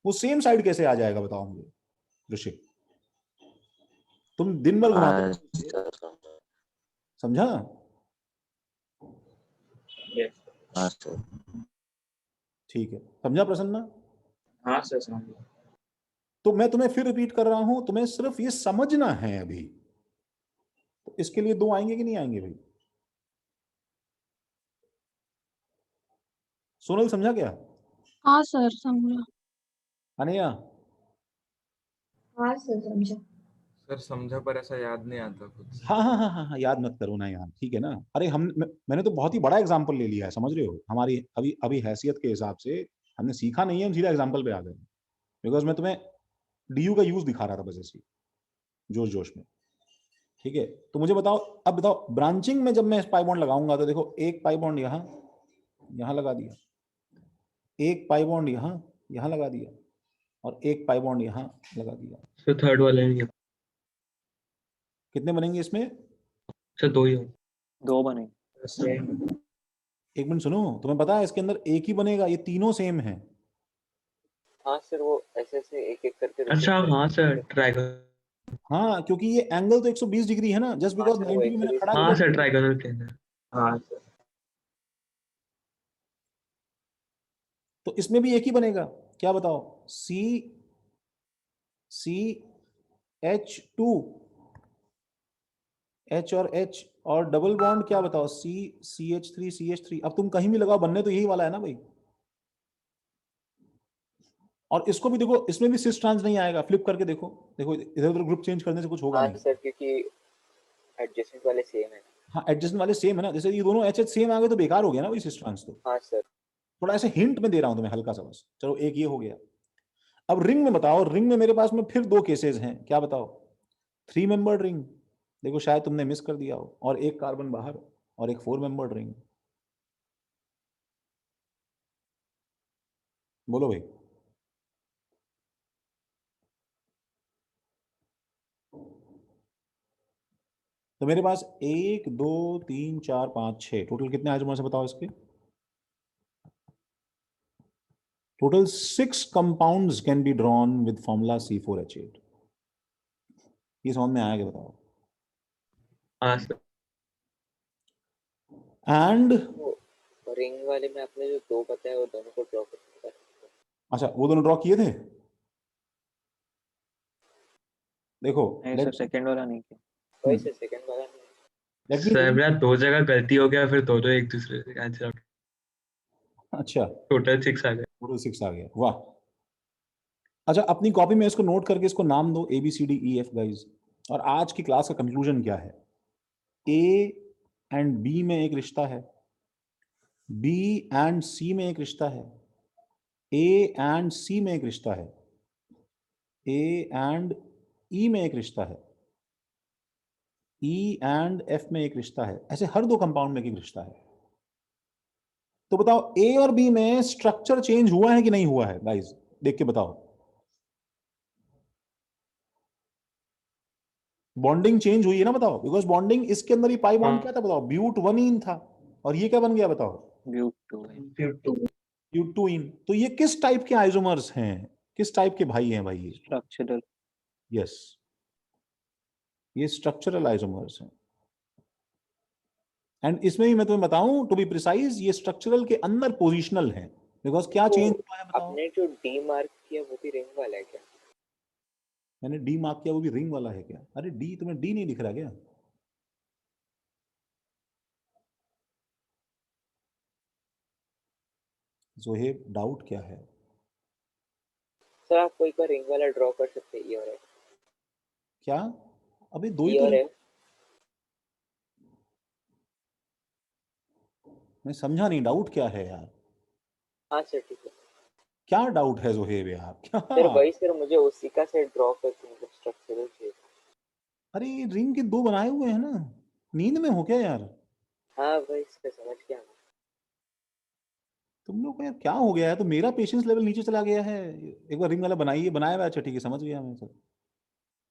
वो सेम साइड कैसे आ जाएगा बताओ मुझे ऋषिक, तुम दिन भर घुमाते। समझा? हाँ सर। ठीक है, समझा प्रसन्ना? हाँ सर समझा। तो मैं तुम्हें फिर रिपीट कर रहा हूं, तुम्हें सिर्फ ये समझना है अभी। तो इसके लिए 2 आएंगे कि नहीं आएंगे भाई? सोनल समझा क्या? हाँ सर समझा। अनया? हाँ सर समझा। सर समझा पर ऐसा याद नहीं आता कुछ। हाँ, याद मत करो ना यार, ठीक है ना। अरे मैंने तो बहुत ही बड़ा एग्जाम्पल ले लिया है, समझ रहे हो, हमारी अभी अभी हैसियत के हिसाब से हमने सीखा नहीं है, हम सीधा एग्जाम्पल पे आ गए। बिकॉज मैं तुम्हें डीयू का यूज दिखा रहा था बस ऐसे ही जोश जोश में, ठीक है। तो मुझे बताओ, अब बताओ ब्रांचिंग में जब मैं पाई बॉन्ड लगाऊंगा तो देखो, एक पाई बॉन्ड यहाँ लगा दिया, एक पाई बॉन्ड यहाँ लगा दिया, और एक पाई बॉन्ड यहाँ लगा दिया। सर थर्ड वाले नहीं है। कितने बनेंगे इसमें? सर दो ही हो। दो बने। एक मिनट सुनो, तुम्हें पता है इसके अंदर एक ही बनेगा, ये तीनों सेम है। हाँ सर, वो ऐसे ऐसे एक एक करके अच्छा हाँ सर, ट्राइगोनल। हाँ, क्योंकि ये एंगल तो 120 डिग्री है ना, जस्ट बिकॉज 90 में मैंने खड़ा हाँ किया। सर, ट्राइगोनल के अंदर। हाँ सर। तो इसमें भी एक ही बनेगा, क्या बताओ? CH2, H और H, और डबल बॉन्ड क्या बताओ? CH3। अब तुम कहीं भी लगाओ, बनने तो यही वाला है ना भाई। और इसको भी देखो, इसमें भी सिस ट्रांस नहीं आएगा, फ्लिप करके देखो, देखो इधर उधर ग्रुप चेंज करने से कुछ होगा हाँ नहीं। सर, क्योंकि एडजेसेंट वाले सेम है। हाँ, एडजस्टमेंट वाले सेम है ना, जैसे ये दोनों HH सेम आ गए तो बेकार हो गया ना भाई सिस ट्रांस तो। हाँ सर। थोड़ा ऐसे हिंट में दे रहा हूं तुम्हें हल्का सा बस। चलो एक ये हो गया। अब रिंग में बताओ, रिंग में मेरे पास में फिर दो केसेस हैं, क्या बताओ? 3 मेंबर्ड रिंग, देखो शायद तुमने मिस कर दिया हो, और एक कार्बन बाहर, और एक 4 मेंबर्ड रिंग। बोलो भाई। तो मेरे पास 1 2 3 4 5 6 टोटल कितने आइसोमर्स से बताओ इसके? Total 6 compounds can be drawn with formula C4H8। ये समझ में आया क्या बताओ? हाँ सर। एंड रिंग वाले में आपने जो दो बताया वो दोनों को ड्रॉ करना है। अच्छा, वो दोनों ड्रॉ किए थे? देखो नहीं सर, सेकंड वाला नहीं किया। वही सर, सेकंड वाला नहीं। सर मेरा दो जगह गलती हो गया, फिर दोनों एक दूसरे से कैंसिल आउट। अच्छा, टोटल 6 आ गए। टोटल 6 आ गया, वाह। अच्छा, अपनी कॉपी में इसको नोट करके इसको नाम दो ABCDEF गाइज। और आज की क्लास का कंक्लूजन क्या है? A एंड B में एक रिश्ता है, B एंड C में एक रिश्ता है, A एंड C में एक रिश्ता है, A एंड E में एक रिश्ता है, E एंड F में एक रिश्ता है। ऐसे हर दो कंपाउंड में एक रिश्ता है। तो बताओ A और B में स्ट्रक्चर चेंज हुआ है कि नहीं हुआ है गाइज? देख के बताओ। बॉन्डिंग चेंज हुई है ना, बताओ। बिकॉज बॉन्डिंग इसके अंदर ही पाई बॉन्ड क्या था बताओ? ब्यूट-1ईन था, और ये क्या बन गया बताओ? ब्यूट-2ईन। तो ये किस टाइप के आइसोमर्स हैं, किस टाइप के भाई हैं भाई ये? स्ट्रक्चरल। यस, ये स्ट्रक्चरल आइसोमर्स हैं। एंड इसमें भी मैं तुम्हें बताऊं, टू बी प्रिसाइज, ये स्ट्रक्चरल के अंदर पोजिशनल है। बिकॉज क्या तो चेंज हुआ है बताओ? आपने जो डी मार्क किया वो भी रिंग वाला है क्या? मैंने डी मार्क किया, वो भी रिंग वाला है क्या? अरे डी, तुम्हें डी नहीं दिख रहा क्या? जोहेब, डाउट क्या है? सर आप कोई का रिंग वाला ड्रॉ कर सकते हैं, ई और एफ। क्या? अभी दो ही ई तो और एफ। मैं समझा नहीं, डाउट क्या है यार? हाँ सर, ठीक है। क्या डाउट है जोहेब यार? क्या? सर वही सर, मुझे उसी का से ड्रॉ करके मतलब स्ट्रक्चरल चाहिए। अरे रिंग के दो बनाए हुए हैं ना, नींद में हो क्या यार? हाँ वही सर, समझ गया मैं। तुम लोग को यार क्या हो गया है? तो मेरा पेशेंस लेवल नीचे चला गया है। एक बार रिंग वाला बनाइए, बनाया हुआ है, अच्छा ठीक है, समझ गया मैं सर।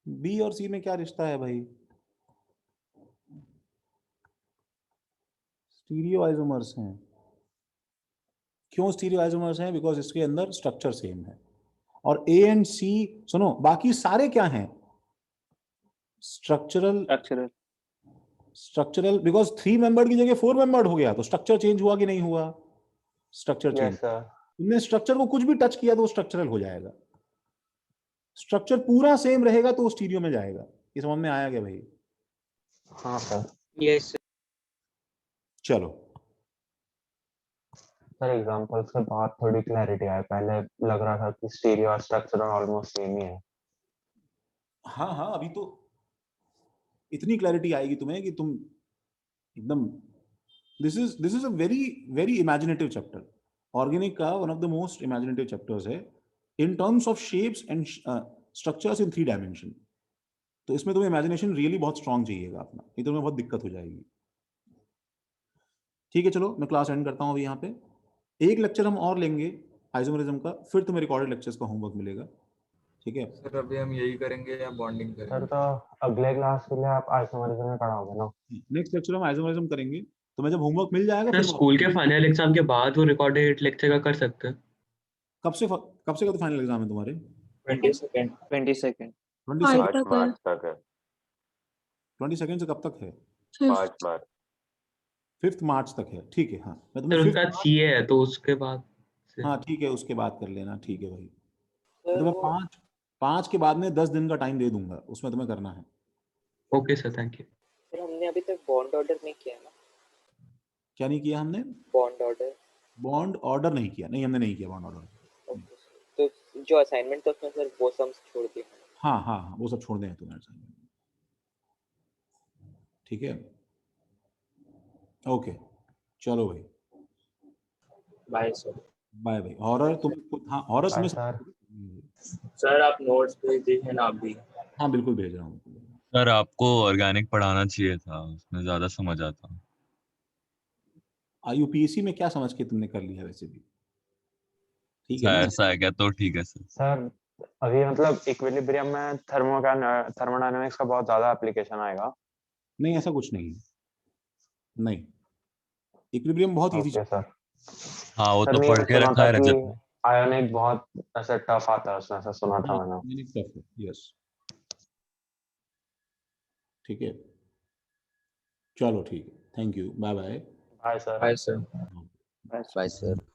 बी और सी में क्या रिश्ता है भाई? स्टीरियो आइसोमर्स हैं। क्यों स्टीरियो आइसोमर्स हैं? बिकॉज इसके अंदर स्ट्रक्चर सेम है। और ए एंड सी, सुनो, बाकी सारे क्या हैं? स्ट्रक्चरल। स्ट्रक्चरल बिकॉज 3 मेंबर्ड की जगह 4 मेंबर्ड हो गया, तो स्ट्रक्चर चेंज हुआ कि नहीं हुआ? Structure change. तुमने स्ट्रक्चर को कुछ भी टच किया तो स्ट्रक्चरल हो जाएगा। स्ट्रक्चर पूरा सेम रहेगा तो स्टीरियो में जाएगा। ये समझ में आया क्या भाई? हाँ सर। यस। चलो सर एग्जांपल्स के बाद थोड़ी क्लैरिटी आई, पहले लग रहा था कि स्टीरियो और स्ट्रक्चरल ऑलमोस्ट सेम ही है। हाँ, अभी तो इतनी क्लैरिटी आएगी तुम्हें कि तुम एकदम, this is a very very imaginative chapter. Organic का one of the most imaginative chapters है in terms of shapes and structures in 3 dimension. तो इसमें तुम्हें इमेजिनेशन रियली बहुत स्ट्रांग चाहिएगा अपना, नहीं तो तुम्हें बहुत दिक्कत हो जाएगी। ठीक है, चलो मैं क्लास एंड करता हूँ अभी यहाँ पे। एक लेक्चर हम और लेंगे आइसोमरिज्म का, फिर तुम्हें रिकॉर्डेड लेक्चर्स का होमवर्क मिलेगा। ठीक है सर अभी हम यही करेंगे या बॉन्डिंग सर करेंगे? तो अगले क्लास के लिए आप आइसोमरिज्म में पढ़ाओगे ना? नेक्स्ट लेक्चर हम आइसोमरिज्म करेंगे, तो मैं जब होमवर्क मिल जाएगा सर फिर स्कूल के फाइनल एग्जाम के बाद वो रिकॉर्डेड लेक्चर का कर सकते हैं। कब से फाइनल एग्जाम है तुम्हारे? 22nd 5 मार्च तक है। 22 से कब तक है? 5 मार्च। 5 मार्च तक है। ठीक है, हाँ मैं सर तुम्हें उनका सीए है तो उसके बाद से। हाँ ठीक है, उसके बाद कर लेना। ठीक है भाई, सर तो मैं वो 5 के बाद में 10 दिन का टाइम दे दूंगा, उसमें तुम्हें करना है। Okay sir, thank you. Sir हमने अभी तक बॉन्ड ऑर्डर नहीं किया ना? क्या नहीं किया हमने? Bond order. बॉन्ड ऑर्डर नहीं किया, नहीं हमने नहीं किया बॉन्ड ऑर्डर। ओके सर, तो जो असाइनमेंट था उसमें सर वो सम्स छोड़ दिए मैंने। हाँ हाँ हाँ, वो सब छोड़ दें तुम्हारे सामने। ठीक है, ओके चलो भाई, बाय सर। बाय भाई। हॉरर तुम, हाँ हॉरर बाय में सर। सर आप नोट्स भेज दीजिए ना आप भी। हाँ बिल्कुल भेज रहा हूँ। सर आपको ऑर्गेनिक पढ़ाना चाहिए था, उसमें ज्यादा समझ आता। यूपीएससी में क्या समझ के तुमने कर लिया वैसे भी? ठीक है सर ना? ऐसा है क्या? तो ठीक है सर। सर अभी मतलब इक्विलिब्रियम में थर्मोडायनामिक्स का बहुत ज्यादा एप्लीकेशन आएगा। नहीं ऐसा कुछ नहीं है, नहीं इक्विलिब्रियम बहुत इजी। Okay sir. हाँ वो सर तो नहीं, पढ़ के सुना रखा था है कि रजत ने। आयोनिक बहुत ऐसे टफ आता है उसमें, ऐसा सुना था हाँ मैंने। यस, ठीक है चलो ठीक है, thank you, bye bye. Bye sir. Bye sir. Bye sir.